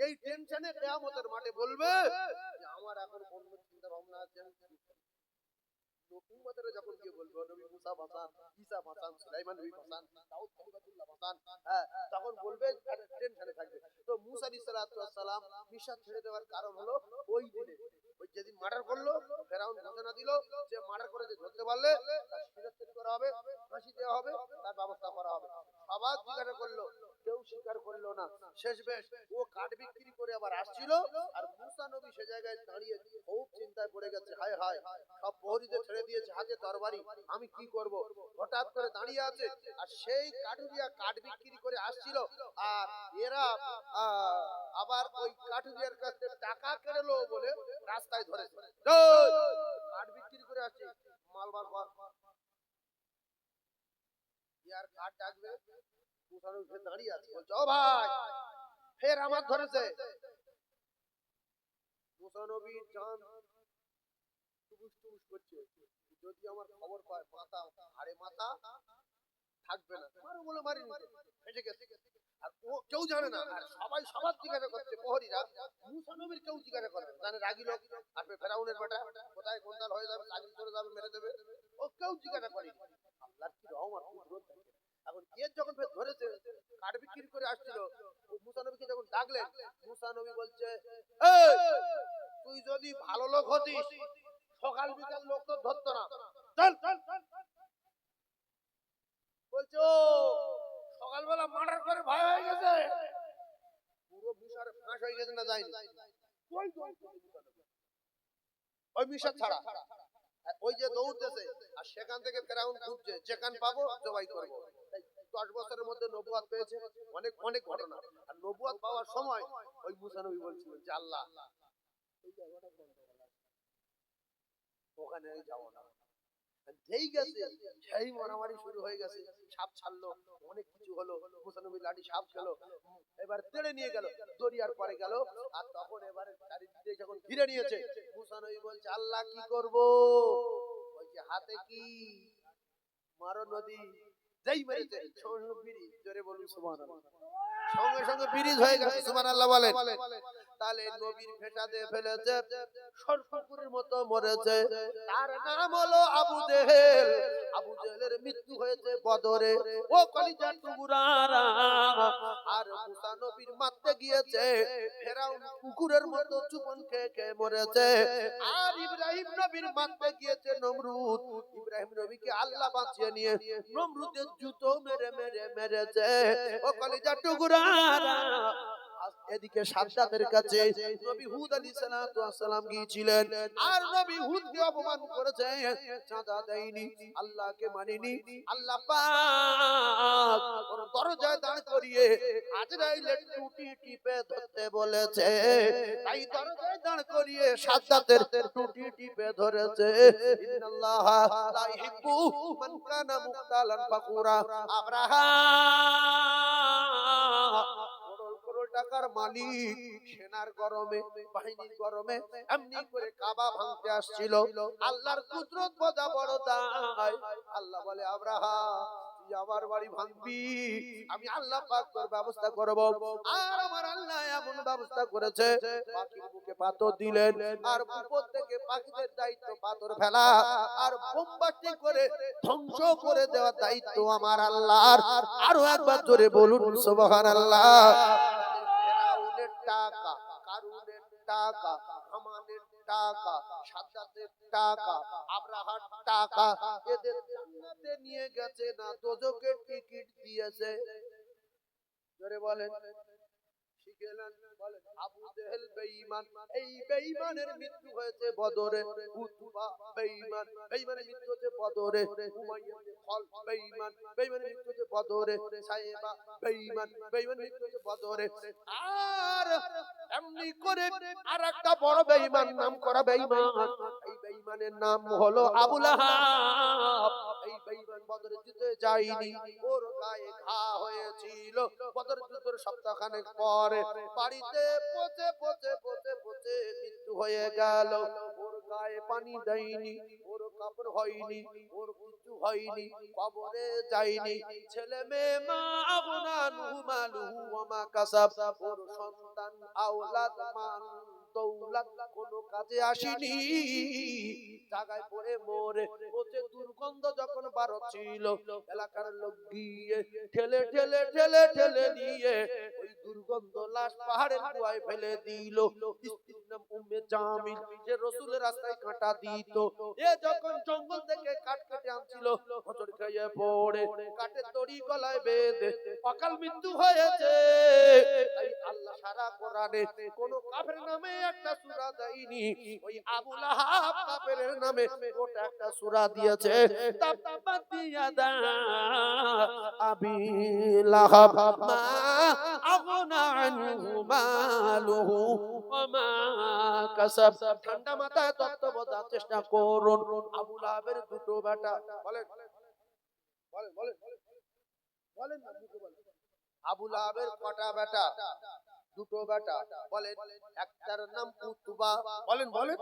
এই টেনশনে কিয়ামতের মাঠে বলবে যে আমার এখন অন্য চিন্তা ভাবনা আছে উম্মতেরা যখন গিয়ে বলবে নবী মুসা বাঁচান ঈসা বাঁচান সুলাইমান নবী বাঁচান দাউদ খলিফাতুল্লাহ বাঁচান তখন বলবে টেনশনে থাকবে তো মুসা আলাইহিস সালাম মিশা ছেড়ে দেওয়ার কারণ হলো ওই দিনে ওই যেদিন মার্ডার করলো ফেরাউন ঘোষণা দিল যে মার্ডার করে যে ধরতে পারলে তার শিরচ্ছেদ করা হবে ফাঁসি দেওয়া হবে তার ব্যবস্থা করা হবে সবাই জিজ্ঞাসা করলো কেউ স্বীকার করলো না শেষমেশ ও কাঠ বিক্রি করে আবার আসছিল আর মুসা নবী সে জায়গায় দাঁড়িয়ে খুব চিন্তায় পড়ে গেছে হায় হায় সব প্রহরীদের ছেড়ে দিয়েছে হাতে তরবারি আমি কি করব হঠাৎ করে দাঁড়িয়ে আছে আর সেই কাঠুরিয়া কাঠ বিক্রি করে আসছিল আর এরা আবার ওই কাঠুরিয়ার কাছ থেকে টাকা কেড়েলো বলে রাস্তায় ধরেছে কাঠ বিক্রি করে আসছে মালবার কর ইয়ার কাঠ ডাকবে মুসা নবী দাঁড়িয়ে আছে বলছে ও ভাই ফের আমার ধরেছে মুসা নবী জান টুকুস টুকুস করছে যদি আমার খবর পায় মাথা আরে মাথা থাকবে না মারো বলে মারিনি ফেসে গেছে আর ও কেউ জানে না আর সবাই সবার জিজ্ঞাসা করছে প্রহরীরা মুসা নবীর কেউ জিজ্ঞাসা করে জানে রাগী লোক আর ফেরাউনের বেটা কোথায় কোনতাল হয়ে যাবে চাকরি চলে যাবে মেরে দেবে ও কেউ জিজ্ঞাসা করেনি আল্লাহর কি রহম আর কুদরত এখন এর যখন ফের ধরেছে কাঠ বিক্রি করে আসছিল ও মুসা নবীকে যখন ডাকলেন মুসা নবী বলছে এই তুই যদি ভালো লোক হতিস সকাল বিকাল লোক তো ধরতো না চল বলছে ও সকালবেলা মার্ডার করে ভয় হয়ে গেছে পুরো মিশার ফাঁস হয়ে গেছে না যায়নি ওই মিশার ছাড়া ওই যে দৌড়তেছে আর সেখান থেকে ফেরাউন খুঁজছে যেখান পাবো জবাই করবো 10 বছরের মধ্যে নবুয়ত পেয়েছে অনেক অনেক ঘটনা আর নবুয়ত পাওয়ার সময় ওই মুসা নবী বলছিল যে আল্লাহ এই জায়গাটা ওখানে যাবো না যেই গেছে সেই মারামারি শুরু হয়ে গেছে সাপ ছাড়লো অনেক কিছু হলো মুসা নবী লাঠি সাপ খেলো এবার তেড়ে নিয়ে গেল দরিয়ার পরে গেল আর তখন এবারে চারিদিকে যখন ঘিরে নিয়েছে মুসা নবী বলছে আল্লাহ কি করব বলছে হাতে কি মারো নদী যেই মেরেছে জোরে বলুন সুবহানাল্লাহ সঙ্গে সঙ্গে ব্রিজ হয়ে গেছে, সুবহানাল্লাহ বলেন। তাহলে নবীর ফেসাদে ফেলেছে, সরপুকুরের মতো মরেছে। তার নাম হলো আবু জেহেল। আবু জেহেলের মৃত্যু হয়েছে বদরে। ও কলিজার টুকরারা, আর মুসা নবীর মারতে গিয়েছে, ফেরাউন কুকুরের মতো চুপন খেয়ে খেয়ে মরেছে। আর ইব্রাহিম নবীর মারতে গিয়েছে নমরুদ। ইব্রাহিম নবীকে আল্লাহ বাঁচিয়ে নিয়ে নমরুদের জুতো মেরে মেরে মেরেছে। ও কলিজার টুকরারা, এদিকে সাদ্দাতের কাছে নবী হুদ আলাইহিস সালাম গিয়েছিলেন, আর নবী হুদকে অপমান করেছে, চাঁদা দেয়নি, আল্লাহকে মানেনি। আল্লাহ পাক ওর দরজায় দাঁড় করিয়ে আজরাইলের টুটি টিপে ধরতে বলেছে। তাই দরজায় দাঁড় করিয়ে সাদ্দাতের টুটি টিপে ধরেছে। ইন্নাল্লাহা লা ইহিব্বু মান কানা মুখতালান ফাকুরা। আব্রাহা টাকার মালিক, সেনার গরমে, বাহিনীর গরমে এমনি করে কাবা ভাঙতে আসছিল। আল্লাহর কুদরত বোঝা বড় দায়। আল্লাহ বলে, আব্রাহা তুই আমার বাড়ি ভাঙবি, আমি আল্লাহ পাক তোর ব্যবস্থা করব। আর আমার আল্লাহ এমন ব্যবস্থা করেছে, পাখির মুখে পাথর দিলেন, আর উপর থেকে পাখিদের দায়িত্ব পাথর ফেলা আর বোমবাস্টিং করে ধ্বংস করে দেওয়ার দায়িত্ব আমার আল্লাহর। আরো একবার জোরে বলুন সুবহানাল্লাহ। টাকা, কারুনের টাকা, হামানের টাকা, সাদ্দাতের টাকা, আব্রাহার টাকা, এদের জান্নাতে নিয়ে গেছে না দোজখের টিকিট দিয়েছে? জোরে বলেন। শিখেলেন, বলেন আবু জেহেল বেঈমান। এই বেঈমানের মৃত্যু হয়েছে বদরে। উতবা বেঈমান, বেঈমানের মৃত্যু হয়েছে বদরে। উমাইয়া ইবনে খালদ বেঈমান, বেঈমানের মৃত্যু হয়েছে বদরে। সাইবা বেঈমান, বেঈমানের মৃত্যু হয়েছে বদরে। আর এমনি করে আরেকটা বড় বেঈমান, নাম করা বেঈমান, এই বেঈমানের নাম হলো আবু লাহাব। এই বেঈমান বদরের যুদ্ধে যায়নি, ওর গায়ে ঘা হয়েছিল। বদরের যুদ্ধের সপ্তাহখানেক পরে বাড়িতে পচে পচে পচে পচে মৃত্যু হয়ে গেল। ওর গায়ে পানি দেয়নি, ওর কাপড় হয়নি, ওর কিছু হয়নি, কবরে যায়নি। ছেলে মেয়ে মা আবনা নুমালুহু ওয়া মা কাসাব, ওর সন্তান আওলাদ মান দৌলত কোনো কাজে আসেনি, জায়গায় পড়ে মরে পচে দুর্গন্ধ যখন বার ছিল, এলাকার লোক গিয়ে ঠেলে ঠেলে ঠেলে ঠেলে নিয়ে ওই দুর্গন্ধ লাশ পাহাড়ের গুহায় ফেলে দিল। স্ত্রীর নাম উম্মে জামিল, যে রাসূলের রাস্তায় কাঁটা দিত। এ যখন জঙ্গল থেকে কাঠ কেটে আনছিল, হোঁচট খেয়ে পড়ে কাঠের দড়ি গলায় বেঁধে অকাল মৃত্যু হয়েছে। তাই আল্লাহ সারা কোরআনে কোন কাফের নামে একটা সূরা দেয়নি, ওই আবু লাহাব কাফেরের নামে ওটা একটা সূরা দিয়েছে। তাব্বাত ইয়াদা আবি লাহাব মা আগনা আনহু মালুহু ওয়া মা কাসাব। ঠান্ডা মাথায় তত্ত্ব বোঝার চেষ্টা করুন। আবু লাহাবের দুটো বেটা, বলেন বলেন বলেন বলেন না, মুখে বলেন। আবু লাহাবের কটা বেটা? দুটো বেটা। বলেন, একটার নাম উতবা। বলেন বলেন।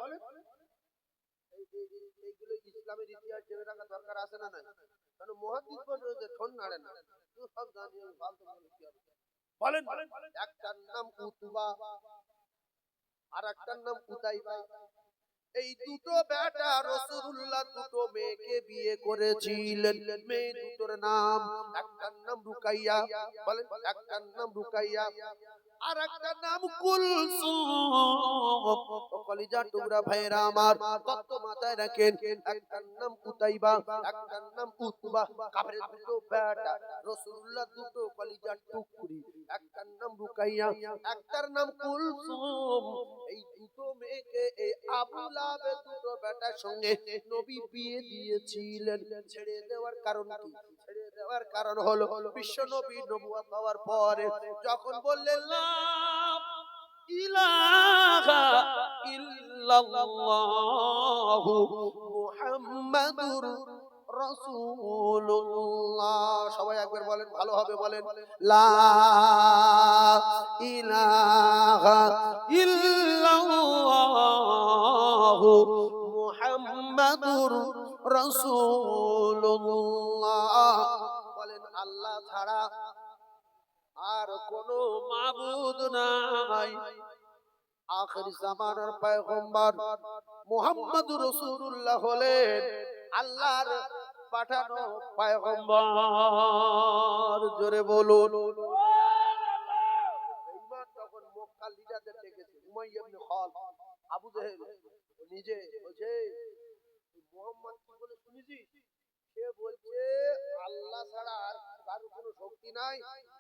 এইগুলো ইসলামের ইতিহাস জেনে রাখা দরকার আছে না নাই? কারণ মুহাদ্দিস বলছে ঠন নাড়ে না, তুই সব জানিস ফালতু বলে কি হবে? বলেন, একটার নাম উতবা আর একটার নাম উতাইবা। এই দুটো বেটা রাসূলুল্লাহ দুটো মেয়েকে বিয়ে করেছিলেন। মেয়ে দুটোর নাম, একটার নাম রুকাইয়া, বলেন, একটার নাম রুকাইয়া আর একটার নাম কুলসুম। ও কলিজার টুকরা ভাইরা আমার, কত মাথায় রাখেন, একটার নাম উতাইবা, একটার নাম উতবা। কাফেরের দুটো বেটা, রাসূলুল্লাহ দুটো কলিজার টুকরি, একটার নাম রুকাইয়া, একটার নাম কুলসুম। এই দুটো মেয়েকে এই আবু লাহাবের দুটো বেটার সঙ্গে নবী বিয়ে দিয়েছিলেন। ছেড়ে দেওয়ার কারণ কি? ছেড়ে দেওয়ার কারণ হলো বিশ্ব নবী নবুয়ত পাওয়ার পরে যখন বললেন লা ইলাহা ইল্লাল্লাহু মুহাম্মাদুর রাসূলুল্লাহ, সবাই একবার বলেন, ভালো হবে বলেন, লা ইলাহা ইল্লাল্লাহু মুহাম্মাদুর রাসূলুল্লাহ। বলেন, আল্লাহ ছাড়া আর কোনো মাবুদ নাই। আখির জামানার পয়গম্বর মুহাম্মদুর রাসূলুল্লাহ হলেন আল্লাহর পাঠানো পয়গম্বর। জোরে বলুন। বেঈমান তখন মক্কা লিডারদের ডেকেছে, উমাইয়া ইবনে খালদ, আবু জেহেল নিজে বলছে মুহাম্মদ কি বলে শুনেছিস? সে বলছে আল্লাহ ছাড়া আর কারো কোনো শক্তি নাই,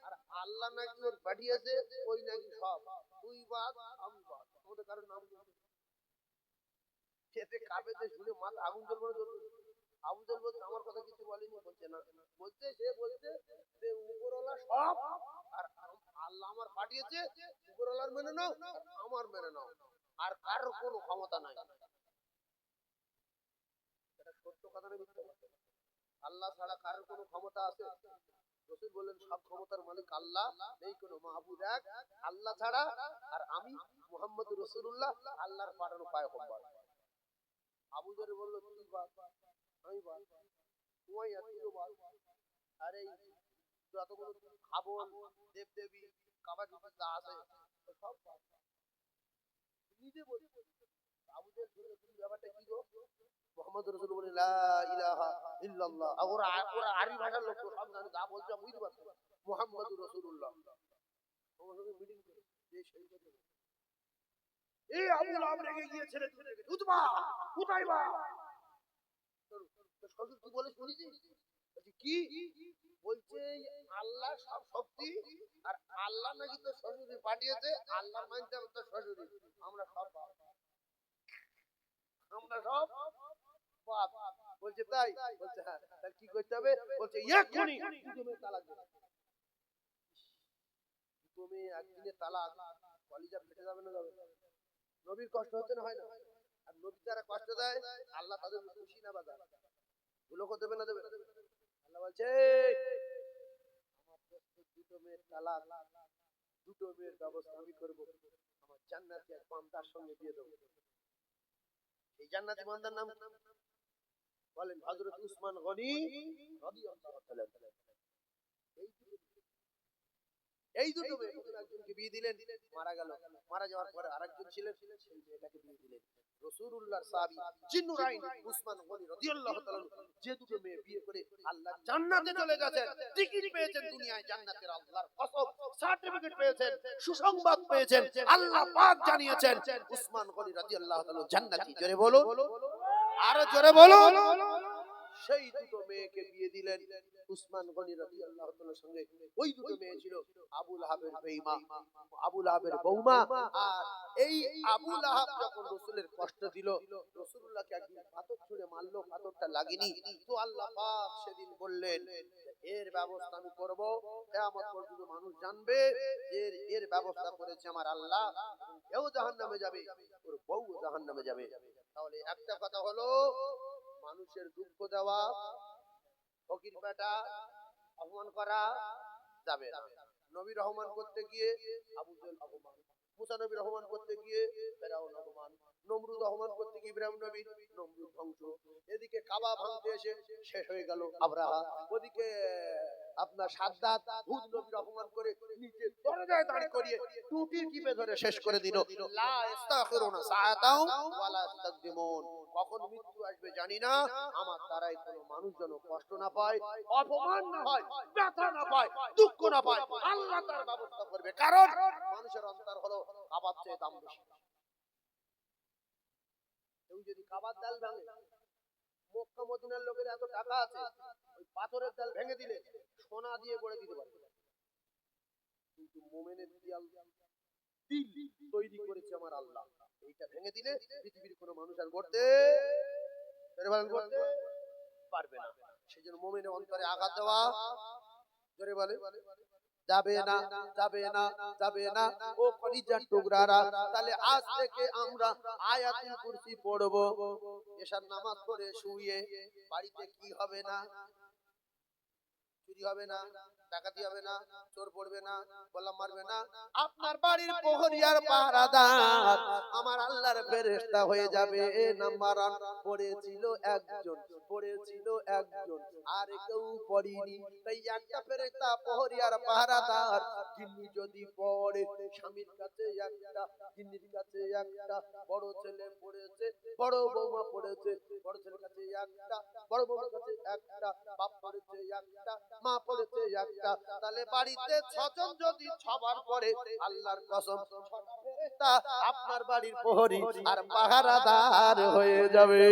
আর আল্লাহ নাকি ওর পাঠিয়েছে, ওই নাকি সব, তুই বাদ আমি বাদ, আমাদের কারোর নাম খেতে কাবেতে শুনে মাথা আগুন জ্বলবে না জ্বলবে? আবু জেহেল বলছে আমার কথা কিছু বলেনি, বলছে না, বলছে সে বলছে যে উপরওয়ালা সব, আর আল্লাহ আমার পাঠিয়েছে, উপরওয়ালার মেনে নাও আর আমার মেনে নাও, আর কারোর কোনো ক্ষমতা নাই। এটা সত্য কথা না মিথ্যা কথা? আল্লাহ ছাড়া কারোর কোনো ক্ষমতা আছে? রাসূল বললেন সব ক্ষমতার মালিক আল্লাহ, নেই কোনো মাবুদ এক আল্লাহ ছাড়া, আর আমি মুহাম্মদুর রাসূলুল্লাহ আল্লাহর পাঠানো পয়গম্বর। আবু জেহেল বলল তুই বাদ আমি বাদ, উমাইয়া তুইও বাদ, আরে যতগুলো খাবল দেবদেবী কাবাডি যা আছে সব বাদ। নিজে বলছে আবু জেহেল বলল তুমি ব্যাপারটা কি গো? মুহাম্মদুর রাসূল বলেন লা ইলাহা ইল্লাল্লাহ। ওরা আরবি ভাষার লোক তো সব জানে, যা বলছে বুঝতে পারছে। মুহাম্মদুর রাসূলুল্লাহ আমার সঙ্গে মিটিং করে যে সেই কথা এই আবু লাহাব রেগে গিয়ে ছেড়ে চলে গেছে, উতবা উতাইবা তো শ্বশুর কি বলে শুনেছিস? বলছে কি? বলছে আল্লাহ সব শক্তি, আর আল্লাহ নাকি তো শ্বশুরি পাঠিয়েছে, আল্লাহর মানতে হবে তো শ্বশুরি, আমরা সব আমরা সব বাপ। বলছে তাই? বলছে হ্যাঁ। তাহলে কি করতে হবে? বলছে এক্ষুনি দুটো মেয়ে তালাক দেবে। দুটো মেয়ে একদিনে তালাক, কলিজা ফেটে যাবে না যাবে? নবীর কষ্ট হচ্ছে না হয় না? আর নবী যারা কষ্ট দেয় আল্লাহ তাদের খুশি না বাধা? ভুলও দেবে না দেবে? আল্লাহ বলছে আমার দুটো মেয়ের তালাক, দুটো মেয়ের ব্যবস্থা আমি করবো, আমার জান্নাতি এক বান্দার সঙ্গে দিয়ে দেবো। এই জান্নাতি বান্দার নাম বলেন হযরত উসমান গনি রাদিয়াল্লাহু তাআলা। এই দুটো মেয়ে একজনকে বিয়ে দিলেন, মারা গেল, মারা যাওয়ার পরে আরেকজন ছিলেন, সেই মেয়েটাকে বিয়ে দিলেন। রাসূলুল্লাহর সাহাবী জিন্নুরাইন উসমান গনি রাদিয়াল্লাহু তাআলা যে দুটো মেয়ে বিয়ে করে আল্লাহ জান্নাতে চলে গেছেন, টিকিট পেয়েছেন দুনিয়ায় জান্নাতের, আল্লাহর কসম সার্টিফিকেট পেয়েছেন, সুসংবাদ পেয়েছেন, আল্লাহ পাক জানিয়েছেন উসমান গনি রাদিয়াল্লাহু তাআলা জান্নাতি। জোরে বলুন, আরো জোরে বলুন। সেই দুটো মেয়েকে বিয়ে দিলেন উসমান গনি রাদিয়াল্লাহু তাআলার সঙ্গে। ওই দুটো মেয়ে ছিল আবু লাহাবের বেঈমা, আবু লাহাবের বৌমা। আর এই আবু লাহাব যখন রাসূলের কষ্ট দিল, রাসূলুল্লাহকে একদিন পাথর ছুঁড়ে মারলো, পাথরটা লাগেনি, তো আল্লাহ পাক সেদিন বললেন এর ব্যবস্থা আমি করব, কিয়ামত পর্যন্ত মানুষ জানবে যে এর ব্যবস্থা করেছে আমার আল্লাহ, এও জাহান্নামে যাবে, ওর বউ জাহান্নামে যাবে। তাহলে একটা কথা হলো মানুষের দুঃখ দেওয়া, ফকির বেটা অপমান করা যাবে না। নবী রহমান করতে গিয়ে আবু জেহেল অপমান, মুসা নবী রহমান করতে গিয়ে ফেরাউন অপমান, নমরুদ রহমান করতে গিয়ে ইব্রাহিম নবী নমরুদ ধ্বংস, এদিকে কাবা ভাঙতে এসে শেষ হয়ে গেল আবরাহা, ওদিকে আপনার সাদ্দাত হুদ নবীর অপমান করে নিচে দরজায় দাঁড় করিয়ে টুটি টিপে ধরে শেষ করে দিল। লা ইস্তাখিরুনা সাআতাও ওয়ালা ইস্তাকদিমুন। কখন মৃত্যু আসবে জানি না, আমার দ্বারাই কোনো মানুষ যেন কষ্ট না পায়, অপমান না হয়, ব্যথা না পায়, দুঃখ না পায়, আল্লাহ তার ব্যবস্থা করবে। কারণ মানুষের অন্তর হলো কাবার চেয়ে দাম বেশি। কেউ যদি কাবার দেয়াল ভাঙে, মক্কা মদিনার লোকের এত টাকা আছে, ওই পাথরের দেয়াল ভেঙে দিলে সোনা দিয়ে গড়ে দিতে পারে, কিন্তু মুমিনের দেয়াল দিল তৈরি করেছে আমার আল্লাহ, এইটা ভেঙে দিলে পৃথিবীর কোনো মানুষ আর গড়তে পারবে না। সেজন্য মুমিনের অন্তরে আঘাত দেওয়া জোরে বলে যাবে না, যাবে না, যাবে না। ও কলিজার টুকরারা, তাহলে আজ থেকে আমরা আয়াতুল কুরসি পড়ব। এশার নামাজ পড়ে শুয়ে বাড়িতে কি হবে না? চুরি হবে না, ডাকাতি হবে না, চোর পড়বে না, গোলাম মারবে না। আপনার বাড়ির প্রহরী আর পাহারাদার আমার আল্লাহর ফেরেশতা হয়ে যাবে। নাম্বার 1 পড়েছিল একজন, পড়েছিল একজন, আর কেউ পড়েনি। তাই একটা ফেরেশতা প্রহরী আর পাহারাদার জিন্নি যদি পড়ে, স্বামীর কাছে একটা, জিন্নির কাছে একটা, বড় ছেলে পড়েছে, বড় বৌমা পড়েছে, বড় ছেলের কাছে একটা, বড় বৌমার কাছে একটা, বাপ পড়েছে একটা, মা পড়েছে একটা। তাহলে বাড়িতে 6 জন যদি 6 বার পড়ে, আল্লাহর কসম 6টা ফেরেশতা আপনার বাড়ির প্রহরী আর পাহারাদার হয়ে যাবে।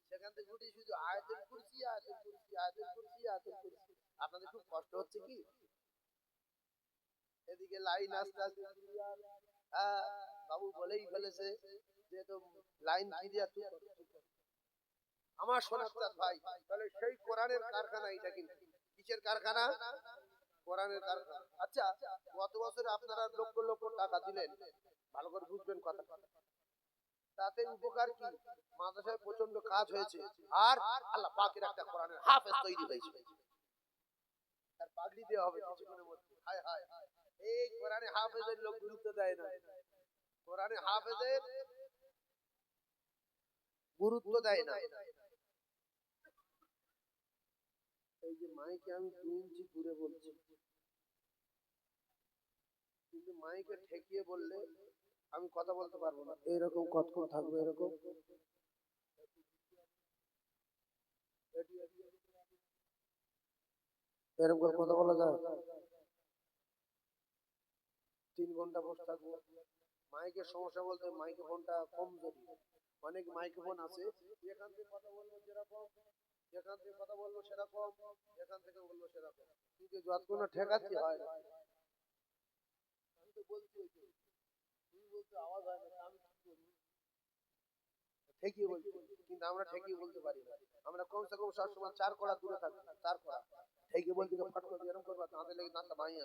সেখান থেকে উঠে শুধু আয়াতুল কুরসি, আয়াতুল কুরসি, আয়াতুল কুরসি, আয়াতুল কুরসি। আপনাদের খুব কষ্ট হচ্ছে কি? এদিকে লাইন আস্তে আস্তে ক্লিয়ার। হ্যাঁ, বাবু বলেই ফেলেছে যে তো লাইন ক্লিয়ার। আমার সোনার ভাই, তাহলে সেই কোরআনের কারখানা এটা কিন্তু কিসের কারখানা? কোরআনের কারখানা। আচ্ছা, গত বছরে আপনারা লক্ষ লক্ষ টাকা দিলেন, ভালো করে বুঝবেন কথা। তাতে উপকার কি? মাদ্রাসায় প্রচন্ড কাজ হয়েছে, আর আল্লাহ পাকের একটা কোরআনের হাফেজ তৈরি হয়েছে। তার পাগড়ি দেওয়া হবে কিছুক্ষণের মধ্যে। হায় হায়, এই কোরআনে হাফেজের লোক গুরুত্ব দেয় না, কোরআনে হাফেজের গুরুত্ব দেয় না। এই যে মাইকে আমি 2 ইঞ্চি দূরে বলছি, কিন্তু মাইকে ঠেকিয়ে বললে আমি কথা বলতে পারবো না, এরকম কতক্ষণ থাকবে, এরকম এরকম করে কথা বলা যায়? 3 ঘন্টা বসে থাকবো। মাইকের সমস্যা বলতে মাইক্রোফোনটা কমজোরি। অনেক মাইক্রোফোন আছে, এখান থেকে কথা বলবো যেরকম, এখান থেকে কথা বলবো সেরকম, এখান থেকে বলবো সেরকম, কিন্তু যতক্ষণ না ঠেকাচ্ছি হয় না। আমি তো বলছি তুমি বলছো আওয়াজ হয় না, আমি কি করি? ঠেকিয়ে বলছি, কিন্তু আমরা ঠেকিয়ে বলতে পারি না। আমরা কমসে কম সবসময় 4 কড়া দূরে থাকি, 4 কড়া। ঠেকিয়ে বলতে ফট করে এরকম করবা, দাঁতে লেগে দাঁতটা ভাঙিয়ে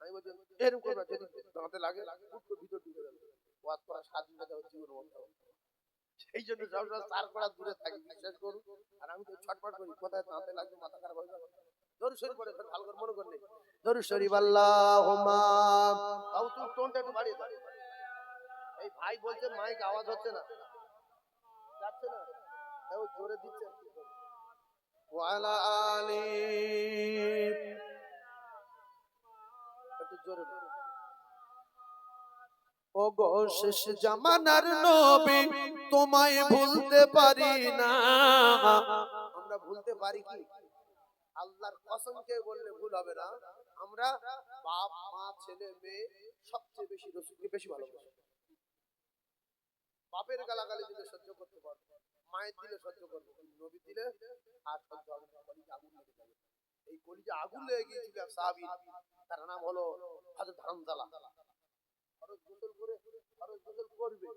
আমি বলছি এরকম করবা, যদি দাঁতে লাগে ফুট করে ভিতর ঢুকে যাবে। ওয়াজ করা 7 দিন কথা হচ্ছে জীবন মধ্যে। সেই জন্য সবসময় 4 কড়া দূরে থাকি, বিশ্বাস করুন। আর আমি তো ছটফট করি, কোথায় দাঁতে লাগবে, মাথা খারাপ হয়ে যাবে। দরুদ শরীফ পড়ে ভালো করে মনে করলে, দরুদ শরীফ আল্লাহুম্মা। তাও তুই টোনটা একটু বাড়িয়ে দাও। এই ভাই বলছে মাইক আওয়াজ হচ্ছে না, যাচ্ছে না, তাও জোরে দিচ্ছে। ওয়ালা আলি, একটু জোরে। ও গো শেষ জামানার নবী, তোমায় ভুলতে পারি না। আমরা ভুলতে পারি কি? আল্লাহর কসম কে বললে ভুল হবে না। আমরা বাপ মা ছেলে মেয়ে সবচেয়ে বেশি রাসূলকে বেশি ভালোবাসি। বাপের গালাগালি দিলে সহ্য করতে পারবো, মায়ের দিলে সহ্য করবো, নবী দিলে আর সহ্য হবে না, কলিজা আগুন লেগে যাবে। এই কলিজা আগুন লেগে গিয়েছিল এক সাহাবী, তার নাম হলো হযরত হামজালা। ফরজ গোসল করে, ফরজ গোসল করবে,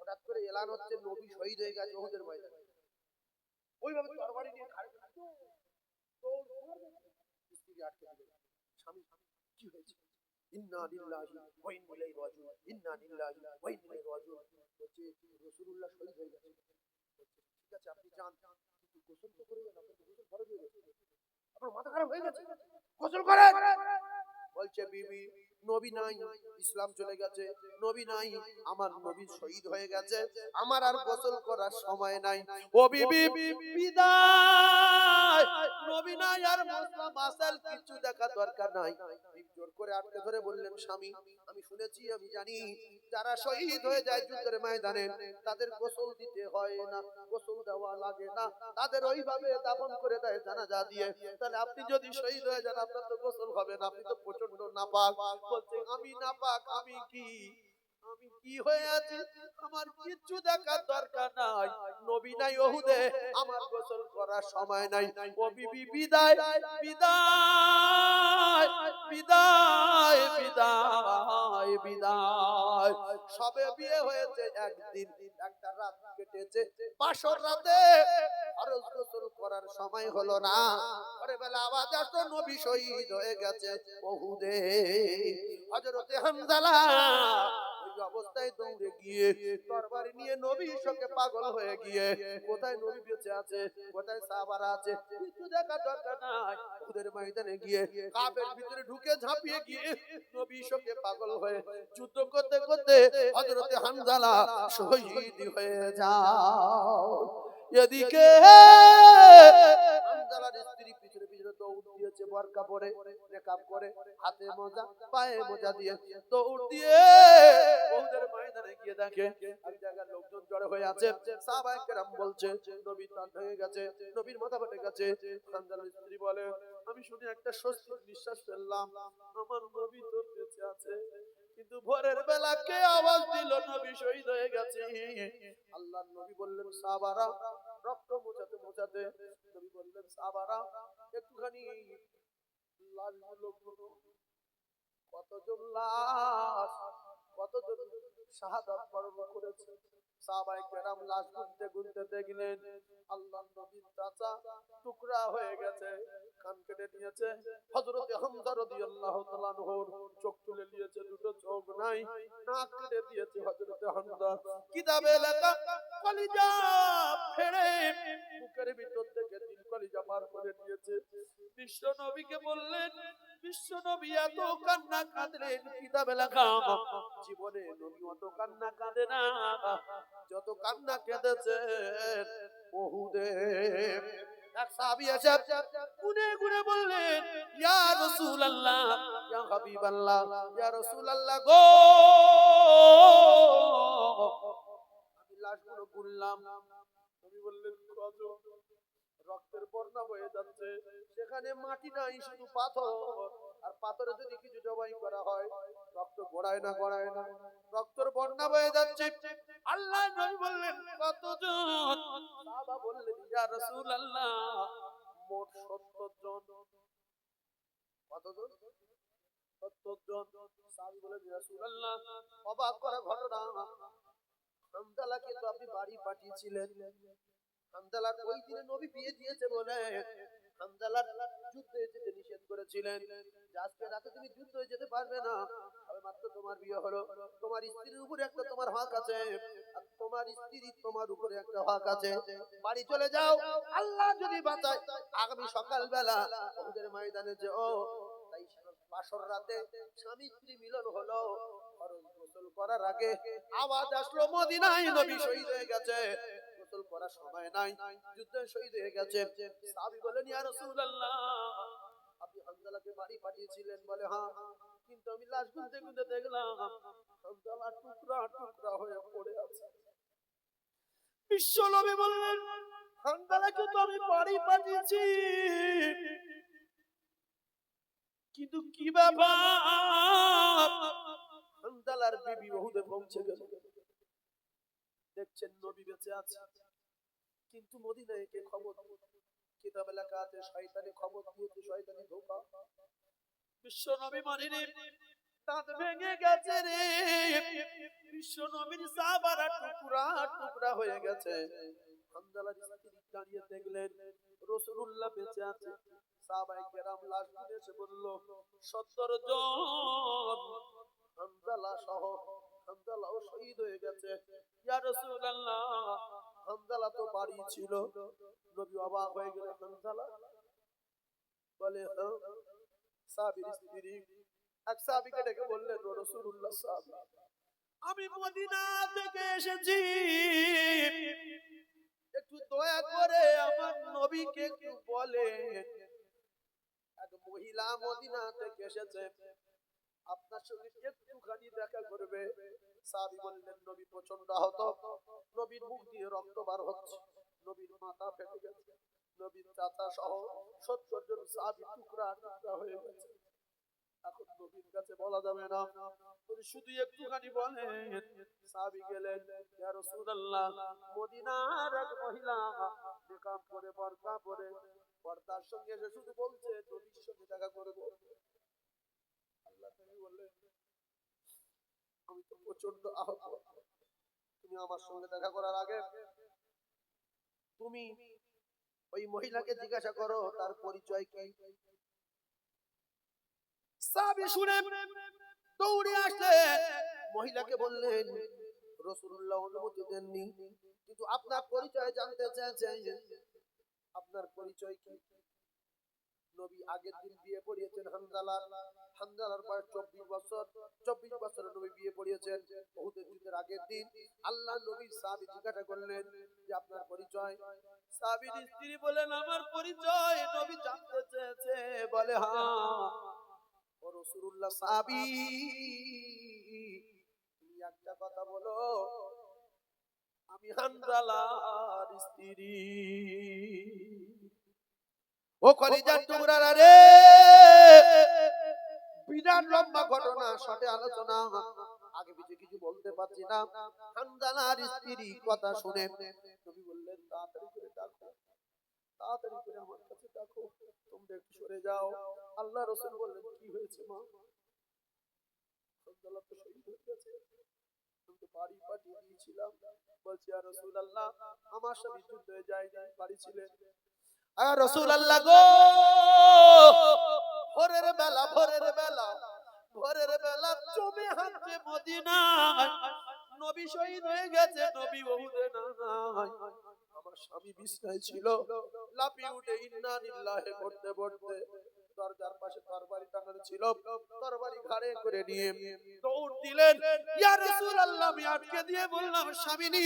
হঠাৎ করে এলান হচ্ছে নবী শহীদ হয়ে গেছে উহুদের ময়দানে। ওইভাবে তরবারি নিয়ে খাড়ে স্ত্রী আটকে দিল। স্বামী কি হয়েছে? ইন্না লিল্লাহি ওয়া ইন্না ইলাইহি রাজিউন, ইন্না লিল্লাহি ওয়া ইন্না ইলাইহি রাজিউন। বলছে রাসূলুল্লাহ শহীদ হয়ে গেছে। বলছে ঠিক আছে আপনি যান, কিন্তু গোসল তো করবেন, আপনার গোসল ফরজ হয়ে গেছে, আপনার মাথা খারাপ হয়ে গেছে, গোসল করেন। বলছে বিবি নবী নাই, ইসলাম চলে গেছে, নবী নাই, আমার নবী শহীদ হয়ে গেছে, আমার আর গোসল করার সময় নাই। ও বিবি বিদায়, নবী নাই আর মুসলিম মাসাল কিছু দেখা দরকার নাই। জোর করে আটকে ধরে বললেন স্বামী আমি শুনেছি, আমি জানি যারা শহীদ হয়ে যায় যুদ্ধের ময়দানে তাদের গোসল দিতে হয় না, গোসল দেওয়া লাগে না, তাদের ওইভাবে দাফন করে দেয় জানাজা দিয়ে। তাহলে আপনি যদি শহীদ হয়ে যান আপনার তো গোসল হবে না, আপনি তো প্রচন্ড নাপাক। বলছে আমি নাপাক, আমি কি, আমি কি হয়ে আছি, আমার কিচ্ছু দেখার দরকার নাই, নবী নাই উহুদে, আমার গোসল করার সময় নাই। ও বিবি বিদায় বিদায় বিদায় বিদায় বিদায়। সবে বিয়ে হয়েছে একদিন, একটা রাত কেটেছে, বাসর রাতে ফরজ গোসল করার সময় হলো না। পরে বেলা আওয়াজ আসতো নবী শহীদ হয়ে গেছে উহুদে। হযরতে হামজালা ওই ওই অবস্থায় দৌড়ে গিয়ে তরবারি নিয়ে নবী শোকে পাগল হয়ে গিয়ে কোথায় নবী বেঁচে আছে, কোথায় সাহাবারা আছে, কিছু দেখার দরকার নাই। ওদের ময়দানে গিয়ে কাফের ভিতরে ঢুকে ঝাঁপিয়ে গিয়ে নবী শোকে পাগল হয়ে যুদ্ধ করতে করতে হযরতে হামজালা শহীদ হয়ে যায়। এদিকে হামজালার স্ত্রী পিছনে পিছনে দৌড় দিয়েছে, বোরকা পরে, নেকাব করে, হাতে মোজা, পায়ে মোজা দিয়ে দৌড় দিয়ে ওদের ময়দানে গিয়ে দেখে এক জায়গায় লোকজন জড়ো হয়ে আছে। সাহাবায়ে কেরাম বলছে নবী তার হয়ে গেছে, নবীর মাথা ফেটে গেছে। হামজালার স্ত্রী বলে আমি শুনে একটা স্বস্তির নিঃশ্বাস ফেললাম, আমার নবী তো বেঁচে আছে। কিন্তু ভোরের বেলা কে আওয়াজ দিল নবী শহীদ হয়ে গেছে। আল্লাহর নবী বললেন সাহাবারা রক্ত মোছাতে মোছাতে নবী বললেন সাহাবারা একটুখানি লাশগুলো, কতজন লাশ, কতজন শাহাদাত বরণ করেছে। সাহাবায়ে কেরাম লাশ গুনতে গুনতে দেখলেন আল্লাহর নবীর চাচা টুকরা হয়ে গেছে, কান কেটে নিয়েছে। হযরতে হামজা রাদিয়াল্লাহু তাআলা আনহুর চোখ তুলে নিয়েছে, দুটো চোখ নাই, নাক কেটে দিয়েছে হযরতে হামজা। কিতাবে লেখা কলিজা ফেড়ে বুকের ভিতর থেকে দিল কলিজা বার করে দিয়েছে। বিশ্ব নবীকে বললেন, বিশ্ব নবী এত কান্না কাঁদলেন, কিতাবে লেখা জীবনে নবী অত কান্না কাঁদে না যত কান্না কেঁদেছেন উহুদে। এক সাহাবী এসে গুনে গুনে বললেন ইয়া রাসূলুল্লাহ, ইয়া হাবিবাল্লাহ, ইয়া রাসূলুল্লাহ গো, আমি লাশগুলো গুনলাম। নবী বললেন কত? রক্তের বন্যা বয়ে যাচ্ছে, সেখানে মাটি নাই, শুধু পাথর। আর পাথরে যদি কিছু জবাই করা হয় রক্ত গড়ায় না, গড়ায় না, রক্তের বন্যা বয়ে যাচ্ছে। আল্লাহ নবী বললেন কতজন? সাহাবা বললেন ইয়া রাসূলুল্লাহ মোট 70 জন। কতজন? 70 জন। সাহাবী বললেন ইয়া রাসূলুল্লাহ অবাক করা ঘটনা, হামজালাকে তো আপনি বাড়ি পাঠিয়েছিলেন, হামজালার ওই দিনে নবী বিয়ে দিয়েছে বলে হামজালার যুদ্ধে যেতে নিষেধ করেছিলেন যে আজকে রাতে তুমি যুদ্ধে যেতে পারবে না, তবে মাত্র তোমার বিয়ে হলো, তোমার স্ত্রীর উপরে একটা তোমার হক আছে, আর তোমার স্ত্রী তোমার উপরে একটা হক আছে, বাড়ি চলে যাও, আল্লাহ যদি বাঁচায় আগামী সকালবেলা ওদের ময়দানে যেও। তাই বাসর রাতে স্বামী স্ত্রী মিলন হলো, ফরজ গোসল করার আগে আওয়াজ আসলো মদিনায় নবী শহীদ হয়ে গেছে, গোসল করার সময় নাই, যুদ্ধে শহীদ হয়ে গেছে। সাহাবী বলেন ইয়া রাসূলুল্লাহ আপনি হামজালাকে বাড়ি পাঠিয়েছিলেন? বলে হ্যাঁ, কিন্তু আমি লাশ গুনতে গুনতে দেখলাম হামজালা টুকরা টুকরা হয়ে পড়ে আছে। বিশ্ব নবী বললেন হামজালাকে তো আমি বাড়ি পাঠিয়েছি, কিন্তু কি ব্যাপার হামজালার বিবি উহুদে পৌঁছে গেল, দেখছেন নবী বেঁচে আছে, কিন্তু মদিনায় কে খবর? কিতাবে লেখা আছে শয়তানি খবর দিয়েছে, শয়তানি ধোঁকা। বিশ্ব নবী মদিনে দাঁত ভেঙে গেছে রে, বিশ্ব নবীর সাহাবারা টুকরা টুকরা হয়ে গেছে। হামজালার স্ত্রী দাঁড়িয়ে দেখলেন রাসূলুল্লাহ বেঁচে আছে। সাহাবায়ে কেরাম লাশ নিয়ে এসে বলল 70 জন, হামজালা সহ, হামজালাও শহীদ হয়ে গেছে। ইয়া রাসূলুল্লাহ হামজালা তো বাড়ি ছিল। নবী অবাক হয়ে গেলেন, হামজালা? বলে সাহাবীর স্ত্রী এক সাহাবীকে ডেকে বললেন রাসূলুল্লাহ সাহাবী আমি মদিনা থেকে এসেছি, একটু দয়া করে আমার নবীকে একটু বলেন, এক মহিলা মদিনা থেকে এসেছে, আপনার সঙ্গে একটুখানি দেখা করবে। সাহাবী বললেন নবী প্রচন্ড আহত, নবীর মুখ দিয়ে রক্ত বার হচ্ছে, নবীর মাথা ফেটে গেছে, নবীর চাচা সহ 70 জন সাহাবী টুকরা টুকরা হয়ে গেছে। এখন নবীর কাছে বলা যাবে না, শুধু একটুখানি বলেন। সাহাবী গেলেন, ইয়া রাসূলুল্লাহ মদিনার এক মহিলা নিকাব পরে, বোরকা পরে, পর্দার সঙ্গে এসে শুধু বলছে নবীর সঙ্গে দেখা করব। আল্লাহ নবী বললেন আমি তো প্রচন্ড আহত, তুমি আমার সঙ্গে দেখা করার আগে তুমি ওই মহিলাকে জিজ্ঞাসা করো তার পরিচয় কি। সাহাবী শুনে দৌড়ে আসলেন, মহিলাকে বললেন, রাসূলুল্লাহ অনুমতি দেননি, কিন্তু আপনার পরিচয় জানতে চেয়েছেন, আপনার পরিচয় কি? নবী আগের দিন বিয়ে পড়িয়েছেন হানজালার বয়স 24 বছর। 24 বছরে নবী বিয়ে পড়িয়েছেন উহুদের যুদ্ধের আগের দিন। আল্লাহ নবী সাহাবী জিজ্ঞাসা করলেন যে আপনার পরিচয়? সাহাবীর স্ত্রী বলেন, আমার পরিচয় নবী জানতে চেয়েছে, বলে হ্যাঁ। ও রাসূলুল্লাহ সাহাবী, তুমি একটা কথা বলো, আমি হানজালার স্ত্রী। ও কলিজার টুকরারা রে, বিরাট লম্বা ঘটনা, শর্টে আলোচনা, আগে পিছে কিছু বলতে পারছি না। হানজালার স্ত্রী কথা শুনে নবী বললেন, তাড়াতাড়ি করে ডাকো, তাড়াতাড়ি করে আমার কাছে ডাকো, তোমরা একটু সরে যাও। আল্লাহ রাসূল বললেন, কি হয়েছে মা? হানজালা তো শহীদ হয়ে গেছে, আমি তো বাড়ি পাঠিয়ে দিয়েছিলাম। বলছি, ইয়া রাসূলুল্লাহ, আমার স্বামী যুদ্ধে যায়নি, বাড়ি ছিলেন। আয়া রাসূলুল্লাহ গো, ভোরের বেলা জমে হাঁটছে মদিনায়, নবী শহীদ হয়ে গেছে, নবী উহুদে নাই। আমার স্বামী বিছানায় ছিল, লাফিয়ে উঠে ইন্না লিল্লাহি পড়তে পড়তে দরজার পাশে তরবারি টাঙানো ছিল, তরবারি ঘাড়ে করে নিয়ে দৌড় দিলেন। ইয়া রাসূলুল্লাহ, আমি আটকে দিয়ে বললাম, স্বামীনি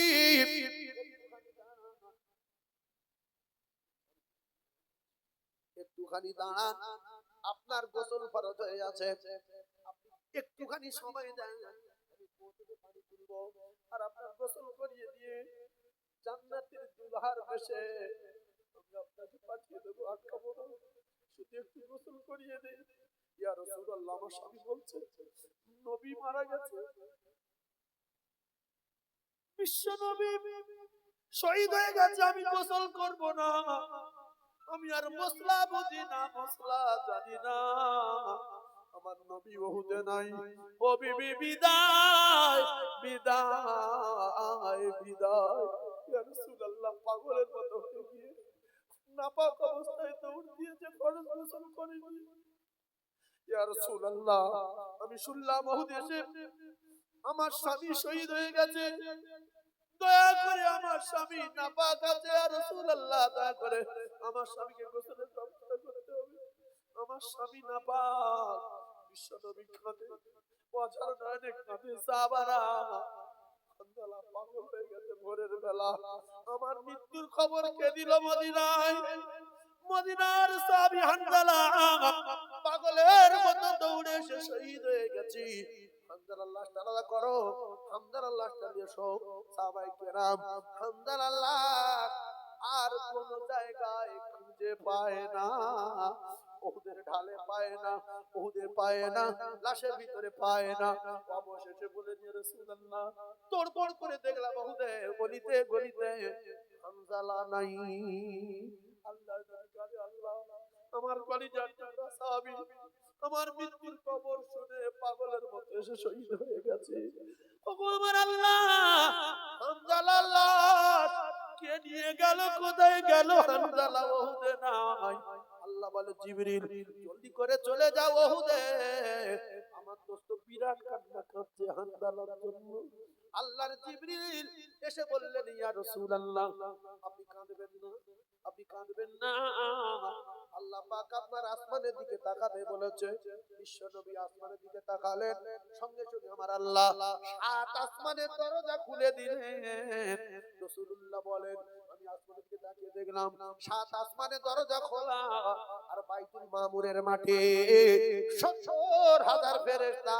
একটুখানি দাঁড়ান, আপনার গোসল ফরজ হয়ে আছে, একটুখানি সময় দেন, আমি বোতলে পানি তুলবো আর আপনার গোসল করিয়ে দিয়ে জান্নাতের দুলহার বেশে আমি আপনাকে পাঠিয়ে দেবো, আটকাবো না, শুধু একটু গোসল করিয়ে দেন। ইয়া রাসূলুল্লাহ, আমার স্বামী বলছে নবী মারা গেছে, বিশ্ব নবী শহীদ হয়ে গেছে, আমি গোসল করব না, আমি আর মশলা বুঝি না, মশলা জানি না, আমার নবী উহুদে নাই। ও বিবি বিদায় বিদায় বিদায়। ইয়া রাসূলুল্লাহ পাগলের মতো হয়ে গিয়ে নাপাক অবস্থায় দৌড় দিয়েছে, ফরজ গোসল করেনি। ইয়া রাসূলুল্লাহ, আমি শুনলাম উহুদে এসে আমার স্বামী শহীদ হয়ে গেছে, দয়া করে আমার স্বামী নাপাক আছে, ইয়া রাসূলুল্লাহ দয়া করে আমার স্বামীকে গোসলের ব্যবস্থা করতে হবে, আমার স্বামী নাপাক। বিশ্ব নবী কাঁদে, অঝর নয়নে কাঁদে, সাহাবারা হানজালা পাগল হয়ে গেছে। ভোরের বেলা আমার মৃত্যুর খবর কে দিল? মদিনায়, মদিনার সাহাবী হানজালা পাগলের মতো দৌড়ে এসে শহীদ হয়ে গেছে। হানজালার লাশটা আলাদা করো, হানজালার লাশটা নিয়ে এসো। সাহাবায়ে কেরাম হানজালার লাশ আর কোন জায়গায় খুঁজে পায় না, উহুদের ঢালে পায় না, উহুদের পায় না, লাশের ভিতরে পায় না। অবশেষে বলে, ইয়া রাসূলুল্লাহ, তোড়পড় করে দেখলাম উহুদে গলিতে গলিতে হানজালা নাই। আল্লাহ দরবারে, আল্লাহ আমার কলিজার টুকরা সাহাবী আমার মৃত্যুর খবর শুনে পাগলের মতো এসে শহীদ হয়ে গেছে। ওগো আমার আল্লাহ, হানজালার লাশ কে নিয়ে গেল? কোথায় গেল? হানজালা উহুদে নাই। আল্লাহ বলে, জিবরিল জলদি করে চলে যাও উহুদে, আমার দোস্ত বিরাট কান্না করছে হানজালার জন্য। আল্লাহর জিবরিল এসে বললেন, ইয়া রাসূলুল্লাহ, আপনি কাঁদবেন না, আপনি কাঁদবেন না। আল্লাহ পাক আপনার আসমানের দিকে তাকাতে বলেছে। বিশ্ব নবী আসমানের দিকে তাকালেন, সঙ্গে সঙ্গে আমার আল্লাহ সাত আসমানের দরজা খুলে দিলেন। রাসূলুল্লাহ বলেন, আমি আসমানের দিকে তাকিয়ে দেখলাম সাত আসমানের দরজা খোলা, আর বাইতুল মামুরের মাঠে ৭০,০০০ ফেরেশতা,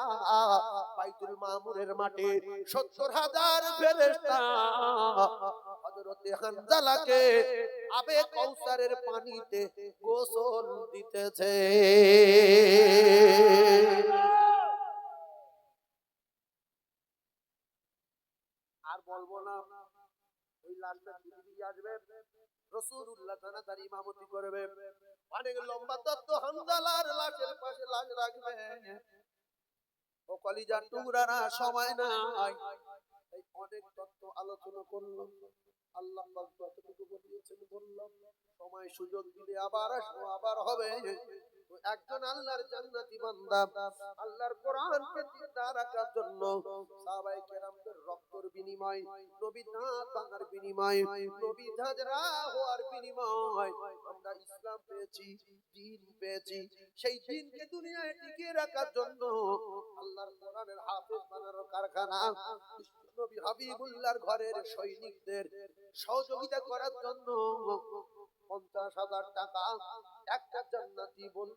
বাইতুল মামুরের মাঠে ৭০,০০০ ফেরেশতা হযরতে হানজালাকে আবে কাউসারের পানিতে গোসল দিতেছে। আর বলবো না, ওই লাশটা দিদি আসবে, রাসূলুল্লাহ তাড়াতাড়ি ইমামতি করবে, অনেক লম্বা তত্ত্ব হানজালার লাশের পাশে লাশ রাখবে। ও কলিজার টুকরারা, সময় নাই, এই অনেক তত্ত্ব আলোচনা করলাম, আল্লাহ পাক যতটুকু বলিয়েছেন বললাম, সময় সুযোগ দিলে আবার আসবো, আবার হবে। তো একজন আল্লাহর জান্নাতি বান্দা আল্লাহর কোরআনকে জিন্দা রাখার জন্য সাহাবায়ে কেরামদের রক্তের বিনিময়, নবী দাঁত ভাঙার বিনিময়, নবী ঝাঁঝরা হওয়ার বিনিময় আমরা ইসলাম পেয়েছি, দ্বীন পেয়েছি। সেই দ্বীনকে দুনিয়ায় টিকিয়ে রাখার জন্য আল্লাহর কোরআনের হাফেজ বানানোর কারখানা, নবী হাবিবুল্লাহর ঘরের সৈনিকদের সহযোগিতা করার জন্য 50,000 টাকা একটা জান্নাতি বল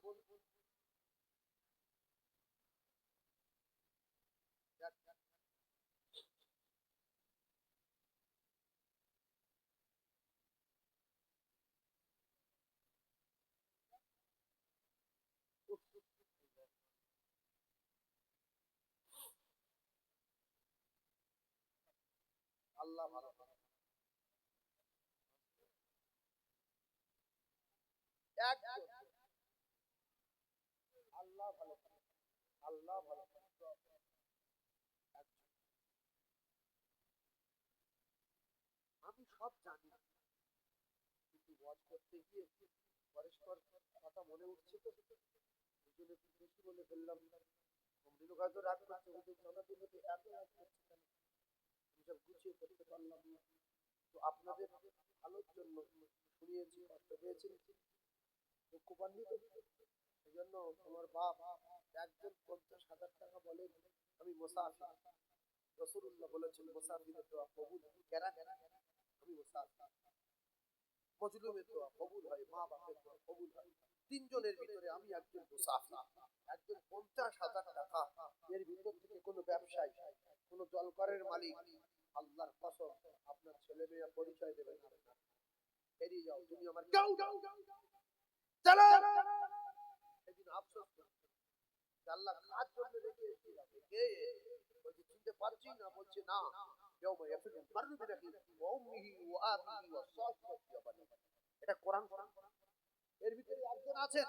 আল্লাহ ভালো একজন আল্লাহ ভালো আল্লাহ ভালো আমি সব জানি কিন্তু ওয়াজ করতে গিয়ে পরস্পর কথা মনে উঠছে তো এই জন্য একটু বেশি বলে ফেললাম। দিলু হয়তো রাগ করছে, ওদের জানা দিলে তো এত রাগ করছে কেন, আমি সব গুছিয়ে করতে পারলাম না। তো আপনাদের ভালোর জন্য শুনিয়েছি, কষ্ট পেয়েছি, দুঃখ পাননি তো। এই জন্য আমার বাপ একজন 50,000 টাকা বলেন আমি মুসাফির, রাসূলুল্লাহ বলেছেন মুসাফিরের দোয়া কবুল হয়, কেন আমি মুসাফির, মজলুমের দোয়া কবুল হয়, মা বাপের দোয়া কবুল হয়। তিনজনের ভিতরে আমি একজন মুসাফির। একজন 50,000 টাকা, এর ভিতর থেকে কোনো ব্যবসায়ী, কোনো জলকরের মালিক আল্লাহর কসম আপনার ছেলে মেয়ে পরিচয় দেবেন না, বেরিয়ে যাও তুমি আমার কেউ চলো। সেদিন আফসোস করছে আল্লাহ কার জন্য রেখে এসেছিলাম, কে বলছে চিনতে পারছি না, বলছে না এটা কোরআন। এর ভিতরে একজন আছেন